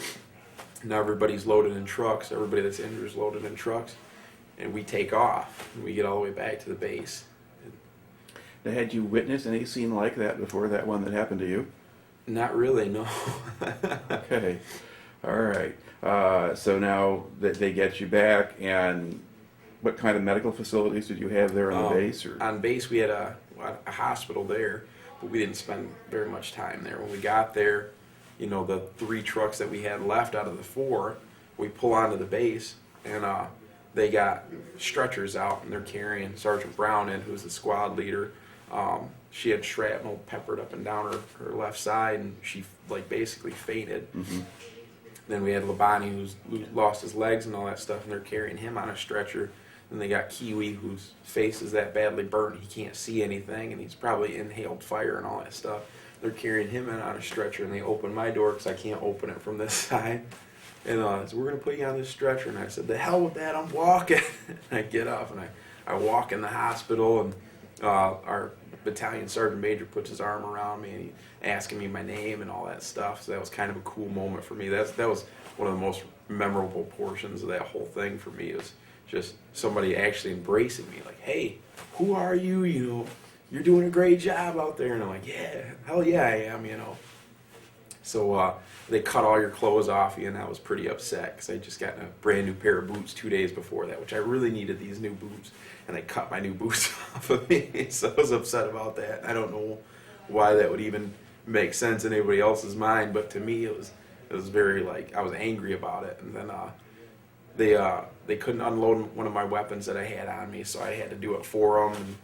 Now everybody's loaded in trucks. Everybody that's injured is loaded in trucks, and we take off, and we get all the way back to the base. Now, had you witnessed any scene like that before that one that happened to you? Not really, no. Okay, all right. So now that they get you back, and what kind of medical facilities did you have there on the base? Or? On base, we had a hospital there, but we didn't spend very much time there. When we got there, the 3 trucks that we had left out of the 4, we pull onto the base, and they got stretchers out, and they're carrying Sergeant Brown in, who's the squad leader. She had shrapnel peppered up and down her left side, and she basically fainted. Mm-hmm. Then we had Labani, who lost his legs and all that stuff, and they're carrying him on a stretcher. Then they got Kiwi, whose face is that badly burnt he can't see anything, and he's probably inhaled fire and all that stuff. They're carrying him in on a stretcher, and they open my door because I can't open it from this side. And so we're going to put you on this stretcher. And I said, the hell with that, I'm walking. And I get up, and I walk in the hospital, and our battalion sergeant major puts his arm around me, and he asking me my name and all that stuff. So that was kind of a cool moment for me. That was one of the most memorable portions of that whole thing for me, is just somebody actually embracing me, like, hey, who are you? You're doing a great job out there. And I'm like, yeah, hell yeah, I am, So they cut all your clothes off you, and I was pretty upset because I just got a brand new pair of boots 2 days before that, which I really needed these new boots, and they cut my new boots off of me. So I was upset about that. I don't know why that would even make sense in anybody else's mind, but to me it was very, I was angry about it. And then they couldn't unload one of my weapons that I had on me, so I had to do it for them. And,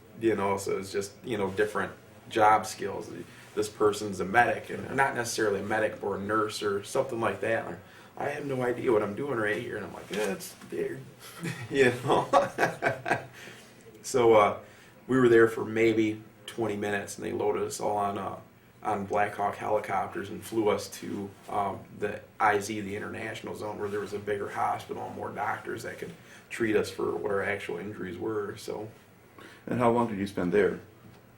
so it was just different job skills. this person's a medic, and not necessarily a medic or a nurse or something like that. Like, I have no idea what I'm doing right here, and I'm like, yeah, it's there, you know. So we were there for maybe 20 minutes, and they loaded us all on Black Hawk helicopters and flew us to the IZ, the international zone, where there was a bigger hospital and more doctors that could treat us for what our actual injuries were. So, And how long did you spend there?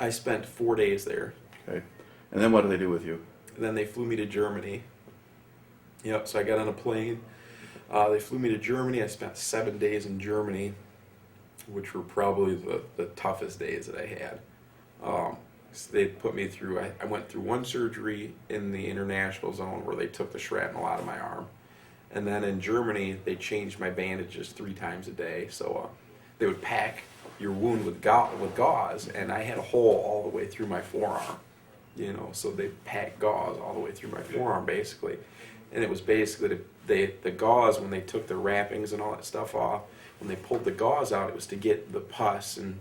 I spent 4 days there. Okay. And then what did they do with you? Then they flew me to Germany. Yep, so I got on a plane. They flew me to Germany. I spent 7 days in Germany, which were probably the toughest days that I had. So they put me through, I went through one surgery in the international zone where they took the shrapnel out of my arm. And then in Germany, they changed my bandages 3 times a day. So they would pack your wound with gauze, and I had a hole all the way through my forearm. You know, so they packed gauze all the way through my forearm, basically. And it was basically the gauze, when they took the wrappings and all that stuff off, when they pulled the gauze out, it was to get the pus and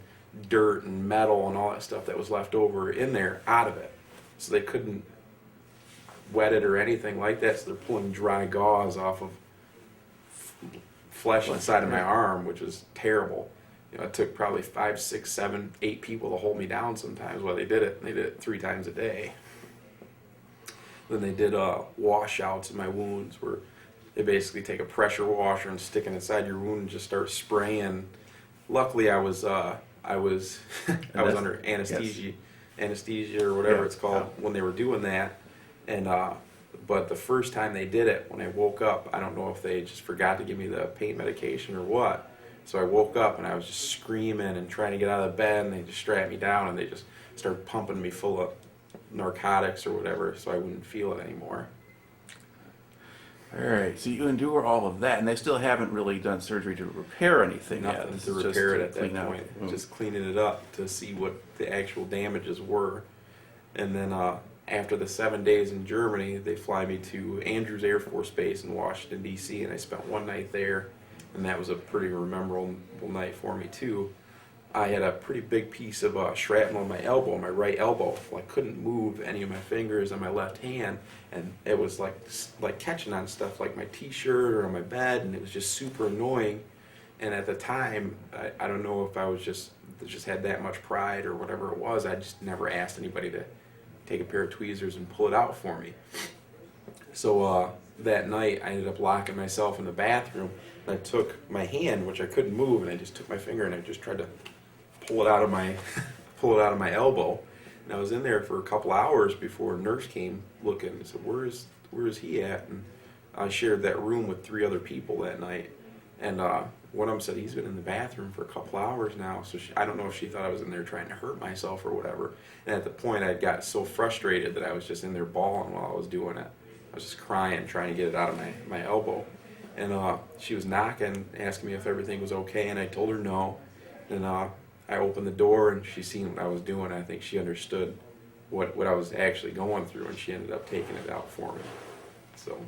dirt and metal and all that stuff that was left over in there out of it. So they couldn't wet it or anything like that, so they're pulling dry gauze off of flesh inside of my arm, which is terrible. You know, it took probably 5, 6, 7, 8 people to hold me down sometimes while they did it. And they did it 3 times a day. Then they did washouts of my wounds, where they basically take a pressure washer and stick it inside your wound and just start spraying. Luckily, I was I was under anesthesia or whatever it's called when they were doing that. And but the first time they did it, when I woke up, I don't know if they just forgot to give me the pain medication or what. So I woke up and I was just screaming and trying to get out of the bed, and they just strapped me down and they just started pumping me full of narcotics or whatever, so I wouldn't feel it anymore. All right, so you endure all of that, and they still haven't really done surgery to repair anything yet. Nothing This to is just repair it to at that clean out point. the wound. Just cleaning it up to see what the actual damages were. And then after the 7 days in Germany, they fly me to Andrews Air Force Base in Washington, D.C., and I spent 1 night there, and that was a pretty memorable night for me, too. I had a pretty big piece of shrapnel in my elbow, my right elbow. I couldn't move any of my fingers on my left hand, and it was like catching on stuff like my t-shirt or on my bed, and it was just super annoying. And at the time, I don't know if I was just had that much pride or whatever it was. I just never asked anybody to take a pair of tweezers and pull it out for me. So that night, I ended up locking myself in the bathroom. And I took my hand, which I couldn't move, and I just took my finger and I just tried to pull it out of my elbow. And I was in there for a couple hours before a nurse came looking and said, where is he at? And I shared that room with 3 other people that night. And one of them said, he's been in the bathroom for a couple hours now. So I don't know if she thought I was in there trying to hurt myself or whatever. And at the point, I got so frustrated that I was just in there bawling while I was doing it. I was just crying, trying to get it out of my elbow. And she was knocking, asking me if everything was okay, and I told her no. And I opened the door, and she seen what I was doing. I think she understood what I was actually going through, and she ended up taking it out for me. So.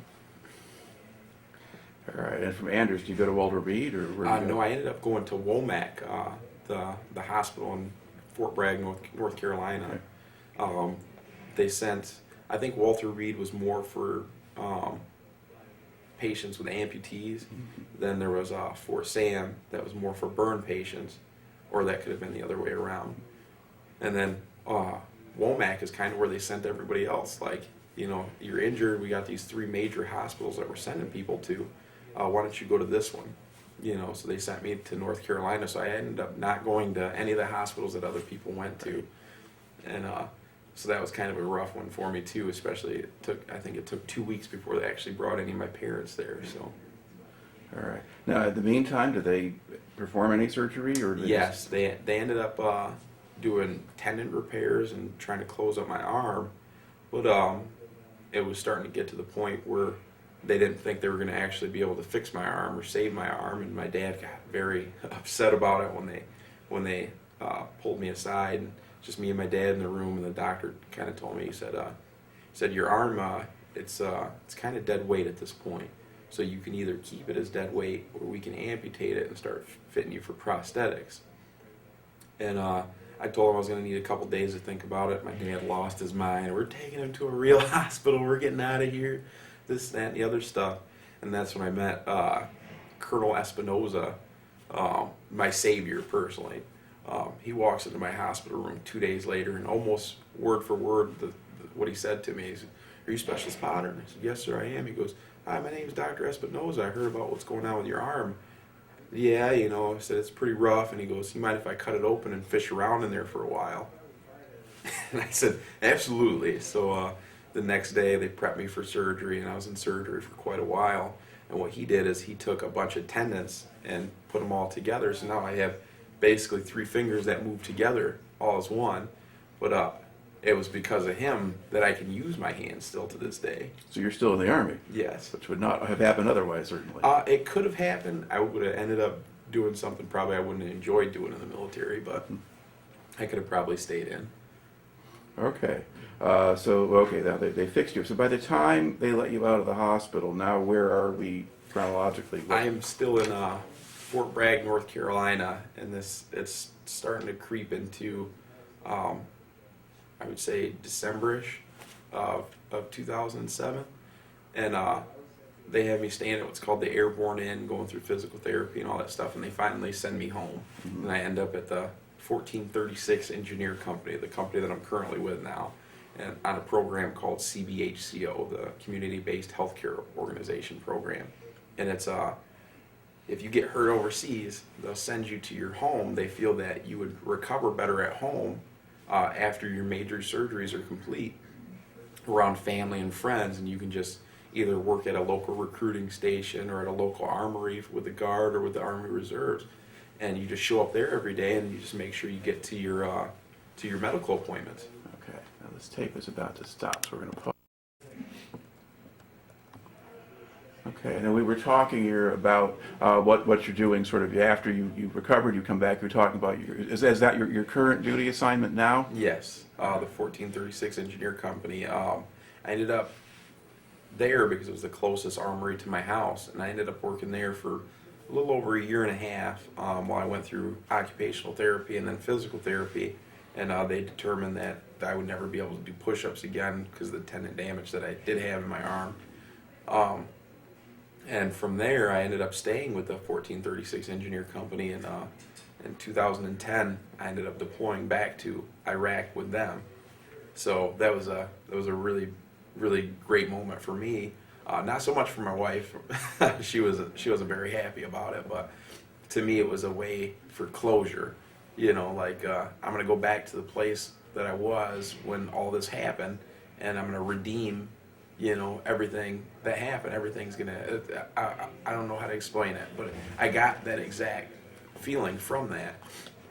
All right, and from Andrews, do you go to Walter Reed, or where do you go? No, I ended up going to Womack, the hospital in Fort Bragg, North Carolina. Okay. They sent, I think Walter Reed was more for patients with amputees. Then there was Fort Sam that was more for burn patients, or that could have been the other way around. And then Womack is kind of where they sent everybody else. Like, you know, you're injured, we got these 3 major hospitals that we're sending people to. Why don't you go to this one? You know, so they sent me to North Carolina, so I ended up not going to any of the hospitals that other people went to. And so that was kind of a rough one for me too, especially I think it took 2 weeks before they actually brought any of my parents there. So. All right. Now, in the meantime, did they perform any surgery, or Yes, they ended up doing tendon repairs and trying to close up my arm, but it was starting to get to the point where they didn't think they were going to actually be able to fix my arm or save my arm, and my dad got very upset about it when they pulled me aside, and just me and my dad in the room, and the doctor kind of told me, he said your arm it's kind of dead weight at this point. So you can either keep it as dead weight, or we can amputate it and start fitting you for prosthetics. And I told him I was going to need a couple days to think about it. My dad lost his mind. We're taking him to a real hospital. We're getting out of here. This, that, and the other stuff. And that's when I met Colonel Espinoza, my savior personally. He walks into my hospital room 2 days later, and almost word for word, what he said to me is, "Are you Specialist Potter?" And I said, "Yes, sir, I am." He goes, "Hi, my name's Dr. Espinoza. I heard about what's going on with your arm." "Yeah, you know," I said, "it's pretty rough." And he goes, "You mind if I cut it open and fish around in there for a while?" And I said, "Absolutely." So the next day they prepped me for surgery, and I was in surgery for quite a while. And what he did is he took a bunch of tendons and put them all together. So now I have basically 3 fingers that move together all as one. But it was because of him that I can use my hands still to this day. So you're still in the Army? Yes. Which would not have happened otherwise, certainly. It could have happened. I would have ended up doing something probably I wouldn't have enjoyed doing in the military, but I could have probably stayed in. Okay. Okay, now they fixed you. So by the time they let you out of the hospital, now where are we chronologically? I am still in Fort Bragg, North Carolina, and it's starting to creep into, I would say, December-ish of 2007. And they have me staying at what's called the Airborne Inn, going through physical therapy and all that stuff, and they finally send me home. And I end up at the 1436 Engineer Company, the company that I'm currently with now, and on a program called CBHCO, the Community-Based Healthcare Organization program. And it's if you get hurt overseas, they'll send you to your home. They feel that you would recover better at home after your major surgeries are complete, around family and friends, and you can just either work at a local recruiting station or at a local armory with the Guard or with the Army Reserves, and you just show up there every day and you just make sure you get to your medical appointments. Okay, now this tape is about to stop, so we're going to pause. Okay, and then we were talking here about what you're doing sort of after you've recovered, you come back, you're talking about, is that your current duty assignment now? Yes, the 1436 Engineer Company. I ended up there because it was the closest armory to my house, and I ended up working there for a little over a year and a half while I went through occupational therapy and then physical therapy, and they determined that I would never be able to do push-ups again because of the tendon damage that I did have in my arm. And from there, I ended up staying with the 1436 Engineer Company, and in 2010, I ended up deploying back to Iraq with them. So that was a really, really great moment for me. Not so much for my wife; she wasn't very happy about it. But to me, it was a way for closure. You know, like I'm gonna go back to the place that I was when all this happened, and I'm gonna redeem, you know, everything that happened. Everything's gonna, I don't know how to explain it, but I got that exact feeling from that.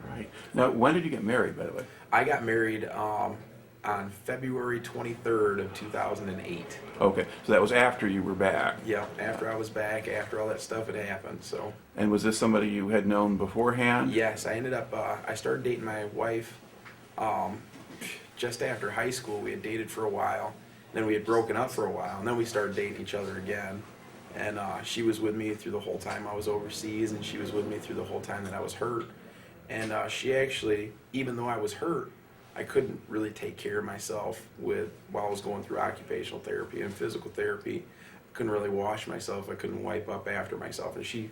Right. Now, when did you get married, by the way? I got married on February 23rd of 2008. Okay, so that was after you were back. Yeah, after I was back, after all that stuff had happened, so. And was this somebody you had known beforehand? Yes, I ended up, I started dating my wife just after high school. We had dated for a while. Then we had broken up for a while, and then we started dating each other again. And she was with me through the whole time I was overseas, and she was with me through the whole time that I was hurt. And she actually, even though I was hurt, I couldn't really take care of myself while I was going through occupational therapy and physical therapy. I couldn't really wash myself. I couldn't wipe up after myself. And she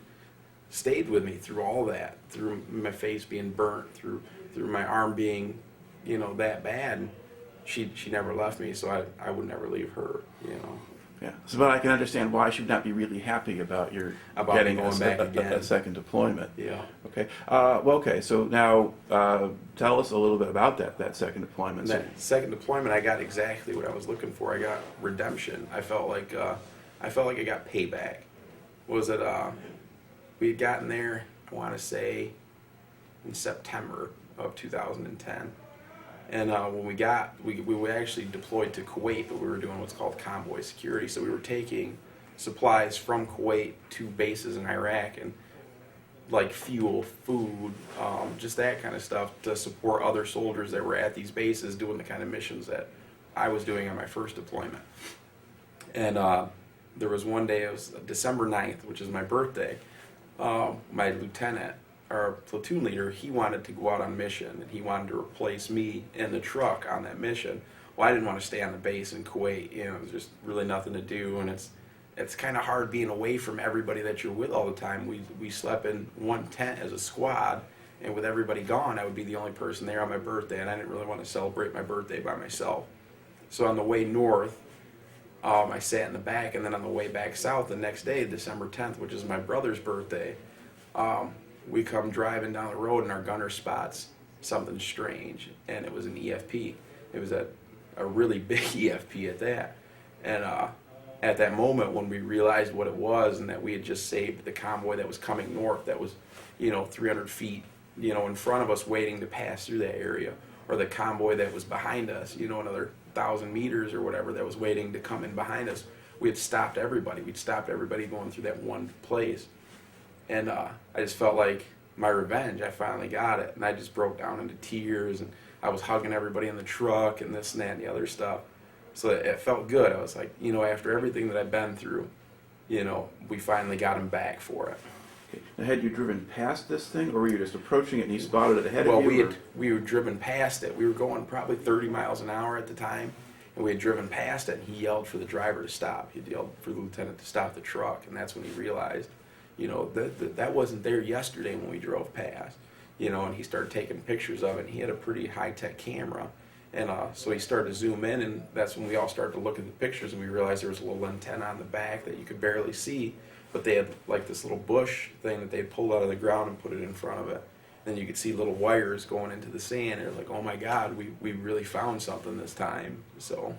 stayed with me through all that, through my face being burnt, through my arm being, you know, that bad. She never left me, so I would never leave her, you know. Yeah. So, but I can understand why she would not be really happy about your getting going back again. a second deployment. Yeah. Okay. Okay. So now, tell us a little bit about that second deployment. That second deployment, I got exactly what I was looking for. I got redemption. I felt like I got payback. Was it? We had gotten there, I want to say, in September of 2010. And when we were actually deployed to Kuwait, but we were doing what's called convoy security. So we were taking supplies from Kuwait to bases in Iraq, and like fuel, food, just that kind of stuff to support other soldiers that were at these bases doing the kind of missions that I was doing on my first deployment. And there was one day, it was December 9th, which is my birthday. My lieutenant, our platoon leader, he wanted to go out on mission, and he wanted to replace me in the truck on that mission. Well, I didn't want to stay on the base in Kuwait. You know, there's just really nothing to do, and it's kind of hard being away from everybody that you're with all the time. We slept in one tent as a squad, and with everybody gone, I would be the only person there on my birthday, and I didn't really want to celebrate my birthday by myself. So on the way north, I sat in the back, and then on the way back south the next day, December 10th, which is my brother's birthday, we come driving down the road, and our gunner spots something strange, and it was an EFP. It was a really big EFP at that. And at that moment, when we realized what it was and that we had just saved the convoy that was coming north, that was, 300 feet, in front of us waiting to pass through that area, or the convoy that was behind us, another 1,000 meters or whatever that was waiting to come in behind us, we had stopped everybody. We'd stopped everybody going through that one place. And I just felt like my revenge. I finally got it. And I just broke down into tears, and I was hugging everybody in the truck and this and that and the other stuff. So it felt good. I was like, after everything that I've been through, we finally got him back for it. Okay. Now, had you driven past this thing, or were you just approaching it and you spotted it ahead of you? Well, we were driven past it. We were going probably 30 miles an hour at the time, and we had driven past it, and he yelled for the driver to stop. He yelled for the lieutenant to stop the truck, and that's when he realized, that wasn't there yesterday when we drove past. And he started taking pictures of it, and he had a pretty high-tech camera. And so he started to zoom in, and that's when we all started to look at the pictures, and we realized there was a little antenna on the back that you could barely see, but they had like this little bush thing that they pulled out of the ground and put it in front of it. Then you could see little wires going into the sand, and it was like, oh my God, we really found something this time. So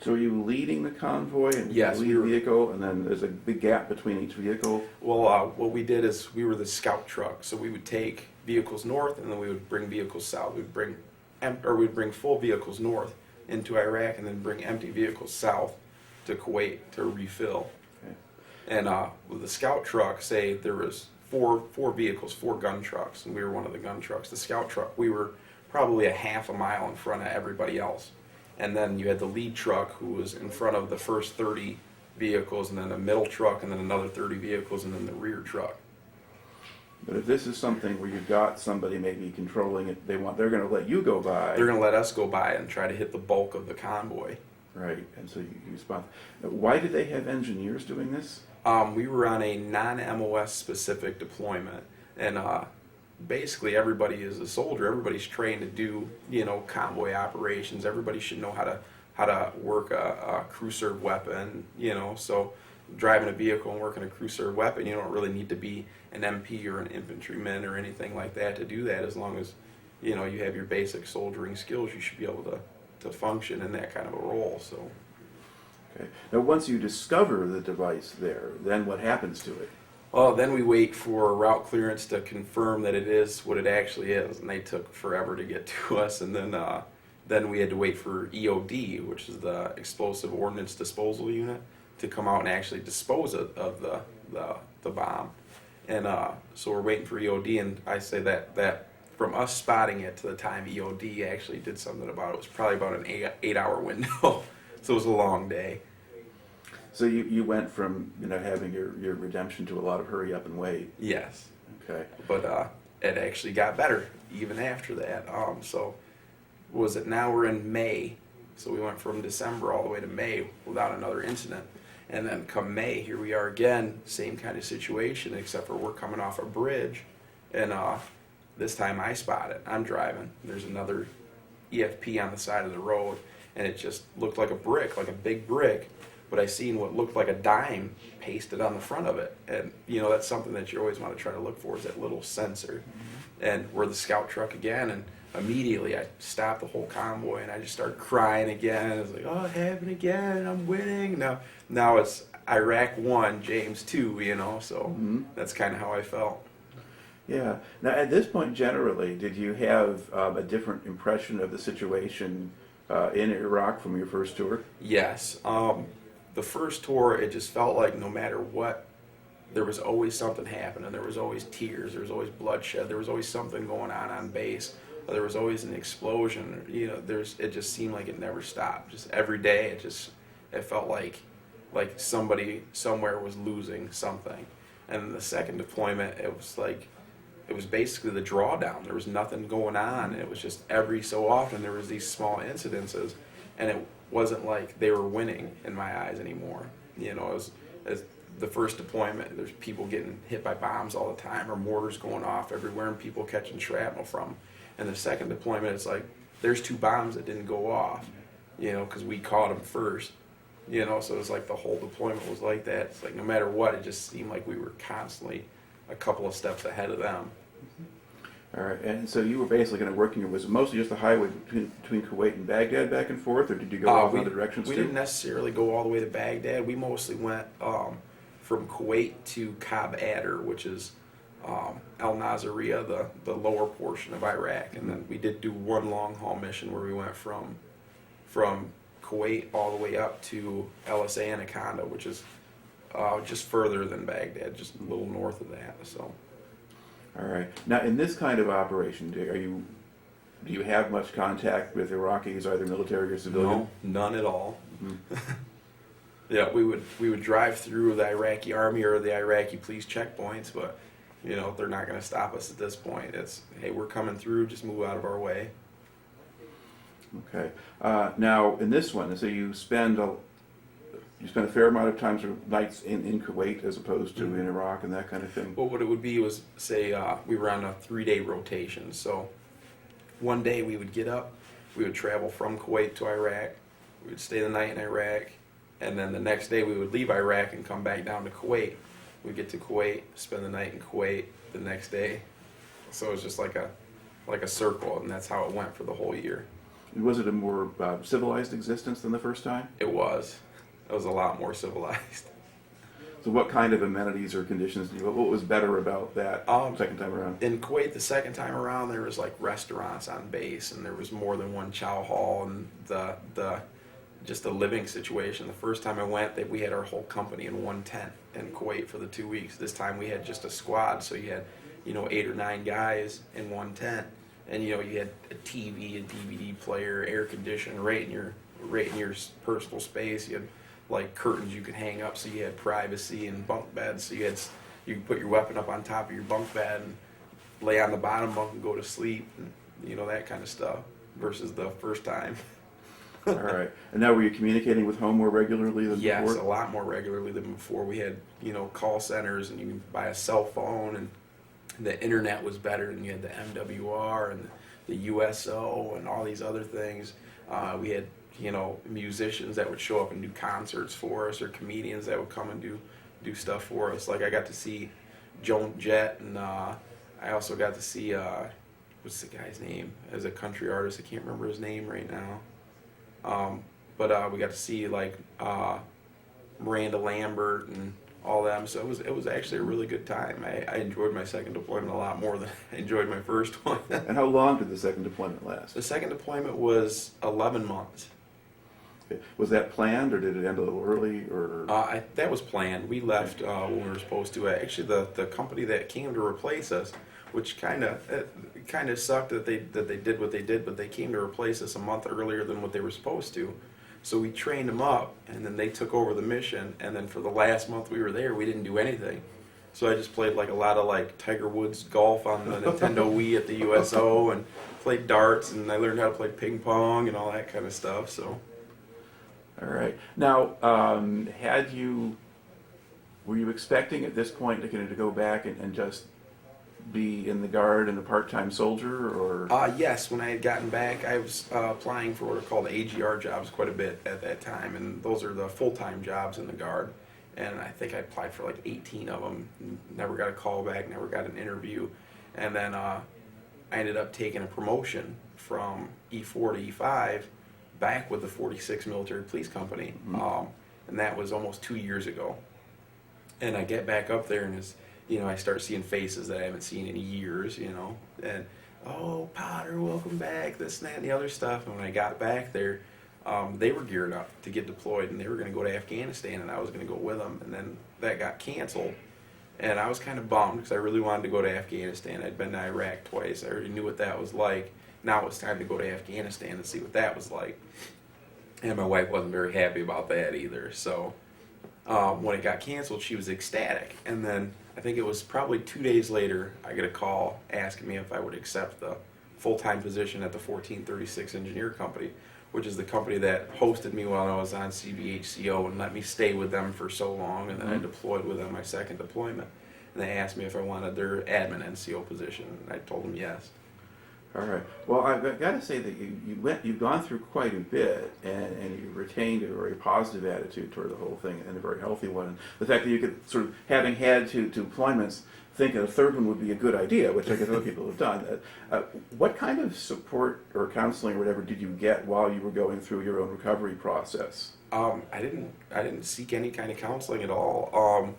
are you leading the convoy and yes, lead vehicle, and then there's a big gap between each vehicle? Well, what we did is we were the scout truck, so we would take vehicles north, and then we would bring vehicles south. We'd bring full vehicles north into Iraq, and then bring empty vehicles south to Kuwait to refill. Okay. And with the scout truck, say there was four vehicles, 4 gun trucks, and we were one of the gun trucks. The scout truck, we were probably a half a mile in front of everybody else. And then you had the lead truck, who was in front of the first 30 vehicles, and then a middle truck, and then another 30 vehicles, and then the rear truck. But if this is something where you've got somebody maybe controlling it, they're going to let you go by. They're going to let us go by and try to hit the bulk of the convoy. Right, and so you spot. Why did they have engineers doing this? We were on a non-MOS specific deployment, and basically everybody is a soldier. Everybody's trained to do, convoy operations. Everybody should know how to work a crew serve weapon, so driving a vehicle and working a crew serve weapon, you don't really need to be an MP or an infantryman or anything like that to do that. As long as, you have your basic soldiering skills, you should be able to function in that kind of a role. So. Okay. Now, once you discover the device there, then what happens to it? Well, then we wait for route clearance to confirm that it is what it actually is, and they took forever to get to us. And then we had to wait for EOD, which is the Explosive Ordnance Disposal Unit, to come out and actually dispose of the bomb. And so we're waiting for EOD, and I say that from us spotting it to the time EOD actually did something about it was probably about an 8-hour window. So it was a long day. So you went from having your redemption to a lot of hurry up and wait. Yes. Okay. But it actually got better even after that. So was it now we're in May, so we went from December all the way to May without another incident. And then come May, here we are again, same kind of situation, except for we're coming off a bridge, and this time I spot it. I'm driving. There's another EFP on the side of the road, and it just looked like a brick, like a big brick, but I seen what looked like a dime pasted on the front of it. And, that's something that you always want to try to look for, is that little sensor. Mm-hmm. And we're the scout truck again, and immediately I stopped the whole convoy, and I just started crying again. I was like, oh, it happened again, I'm winning. Now it's Iraq 1, James 2, so mm-hmm. That's kind of how I felt. Yeah. Now, at this point, generally, did you have a different impression of the situation in Iraq from your first tour? Yes. The first tour, it just felt like no matter what, there was always something happening. There was always tears. There was always bloodshed. There was always something going on base. There was always an explosion. It just seemed like it never stopped. Just every day, it felt like somebody somewhere was losing something. And the second deployment, it was like it was basically the drawdown. There was nothing going on. It was just every so often there was these small incidences, and it wasn't like they were winning in my eyes anymore. You know, as the first deployment, there's people getting hit by bombs all the time, or mortars going off everywhere, and people catching shrapnel from them. And the second deployment, it's like there's 2 bombs that didn't go off, you know, because we caught them first. You know, so it's like the whole deployment was like that. It's like no matter what, it just seemed like we were constantly a couple of steps ahead of them. All right, and so you were basically kind of working, was it mostly just the highway between Kuwait and Baghdad back and forth, or did you go off other directions We too? didn't necessarily go all the way to Baghdad. We mostly went from Kuwait to Kab Adder, which is El Nasiriyah, the lower portion of Iraq. And then we did do one long haul mission where we went from Kuwait all the way up to LSA Anaconda, which is just further than Baghdad, just a little north of that. So. All right. Now, in this kind of operation, do you have much contact with Iraqis, either military or civilian? No, none at all. Mm-hmm. Yeah, we would drive through the Iraqi army or the Iraqi police checkpoints, but you know they're not going to stop us at this point. It's, hey, we're coming through, just move out of our way. Okay. Now, in this one, so you spend a fair amount of times or nights in Kuwait as opposed to in Iraq and that kind of thing. Well, what it would be was, say, we were on a 3-day rotation. So one day we would get up, we would travel from Kuwait to Iraq, we would stay the night in Iraq, and then the next day we would leave Iraq and come back down to Kuwait. We'd get to Kuwait, spend the night in Kuwait the next day. So it was just like a circle, and that's how it went for the whole year. Was it a more civilized existence than the first time? It was. It was a lot more civilized. So what kind of amenities or conditions, what was better about that second time around? In Kuwait, the second time around, there was like restaurants on base, and there was more than one chow hall, and just the living situation. The first time I went, we had our whole company in one tent in Kuwait for the 2 weeks. This time we had just a squad, so you had 8 or 9 guys in one tent, and you had a TV, a DVD player, air conditioning right in your personal space. You had like curtains you could hang up, so you had privacy, and bunk beds, so you could put your weapon up on top of your bunk bed and lay on the bottom bunk and go to sleep, and that kind of stuff. Versus the first time. All right. And now were you communicating with home more regularly than yes, before? Yes, a lot more regularly than before. We had call centers, and you could buy a cell phone, and the internet was better, and you had the MWR and the USO and all these other things. We had musicians that would show up and do concerts for us, or comedians that would come and do stuff for us. Like I got to see Joan Jett, and I also got to see what's the guy's name as a country artist. I can't remember his name right now. But we got to see like Miranda Lambert and all them. So it was actually a really good time. I enjoyed my second deployment a lot more than I enjoyed my first one. And how long did the second deployment last? The second deployment was 11 months. Okay. Was that planned, or did it end a little early, or? That was planned. We left when we were supposed to. Actually, the company that came to replace us, which kind of sucked that they did what they did, but they came to replace us a month earlier than what they were supposed to. So we trained them up, and then they took over the mission. And then for the last month we were there, we didn't do anything. So I just played like a lot of like Tiger Woods golf on the Nintendo Wii at the USO, and played darts, and I learned how to play ping pong and all that kind of stuff. So. All right. Now, were you expecting at this point to go back and just be in the Guard and a part-time soldier, or? Yes, when I had gotten back, I was applying for what are called AGR jobs quite a bit at that time, and those are the full-time jobs in the Guard. And I think I applied for like 18 of them, never got a call back, never got an interview. And then I ended up taking a promotion from E4 to E5 back with the 46th Military Police Company, and that was almost 2 years ago. And I get back up there, and I start seeing faces that I haven't seen in years, and oh, Potter, welcome back, this and that and the other stuff. And when I got back there, they were geared up to get deployed, and they were going to go to Afghanistan, and I was going to go with them. And then that got canceled, and I was kind of bummed because I really wanted to go to Afghanistan. I'd been to Iraq twice. I already knew what that was like. Now it was time to go to Afghanistan and see what that was like. And my wife wasn't very happy about that either. So When it got canceled, she was ecstatic. And then I think it was probably 2 days later, I get a call asking me if I would accept the full-time position at the 1436 Engineer Company, which is the company that hosted me while I was on CBHCO and let me stay with them for so long. And then I deployed with them my second deployment. And they asked me if I wanted their admin NCO position, and I told them yes. All right. Well, I've got to say that you've gone through quite a bit, and you retained a very positive attitude toward the whole thing, and a very healthy one. And the fact that you could sort of, having had two deployments, think that a third one would be a good idea, which I guess other people have done. What kind of support or counseling or whatever did you get while you were going through your own recovery process? I didn't seek any kind of counseling at all.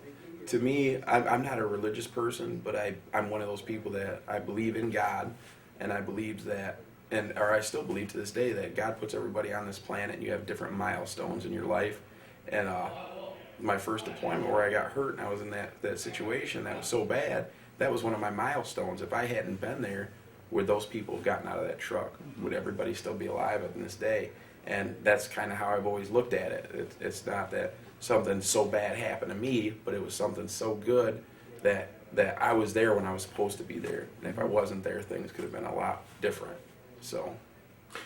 To me, I'm not a religious person, but I'm one of those people that I believe in God, and I believe that, or I still believe to this day, that God puts everybody on this planet, and you have different milestones in your life. And my first deployment where I got hurt and I was in that situation that was so bad, that was one of my milestones. If I hadn't been there, would those people have gotten out of that truck? Would everybody still be alive in this day? And that's kind of how I've always looked at it. It's not that something so bad happened to me, but it was something so good that I was there when I was supposed to be there. And if I wasn't there, things could have been a lot different. So.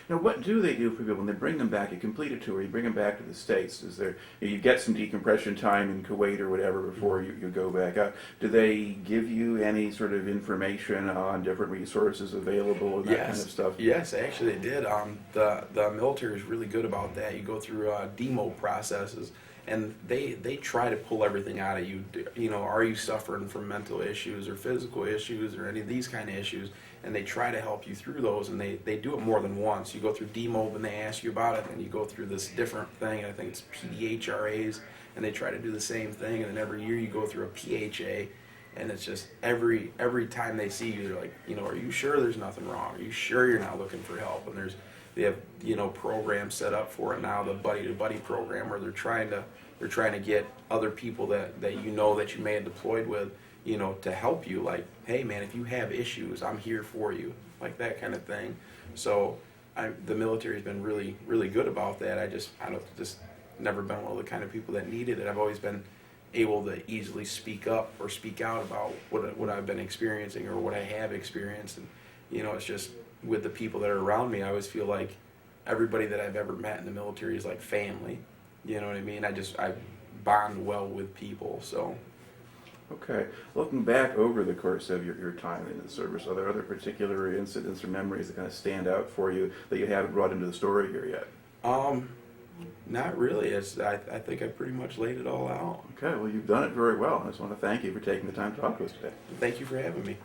Now, what do they do for people when they bring them back? You complete a tour, you bring them back to the States. Is there, you get some decompression time in Kuwait or whatever before you go back out. Do they give you any sort of information on different resources available and that kind of stuff? Yes, actually they did. The military is really good about that. You go through demo processes, and they try to pull everything out of you. You know, are you suffering from mental issues or physical issues or any of these kind of issues? And they try to help you through those, and they do it more than once. You go through DMOB and they ask you about it, and you go through this different thing. I think it's PDHRAs, and they try to do the same thing. And then every year you go through a PHA, and it's just every time they see you, they're like, you know, are you sure there's nothing wrong? Are you sure you're not looking for help? And they have, you know, programs set up for it now, the buddy to buddy program, where they're trying to get other people that you know that you may have deployed with, you know, to help you. Like, hey man, if you have issues, I'm here for you, like that kind of thing. So the military's been really, really good about that. I've just never been one of the kind of people that needed it. I've always been able to easily speak up or speak out about what I've been experiencing or what I have experienced. And you know, it's just with the people that are around me, I always feel like everybody that I've ever met in the military is like family. You know what I mean? I bond well with people. So. Okay. Looking back over the course of your time in the service, are there other particular incidents or memories that kind of stand out for you that you haven't brought into the story here yet? Not really. I think I pretty much laid it all out. Okay. Well, you've done it very well. I just want to thank you for taking the time to talk to us today. Thank you for having me.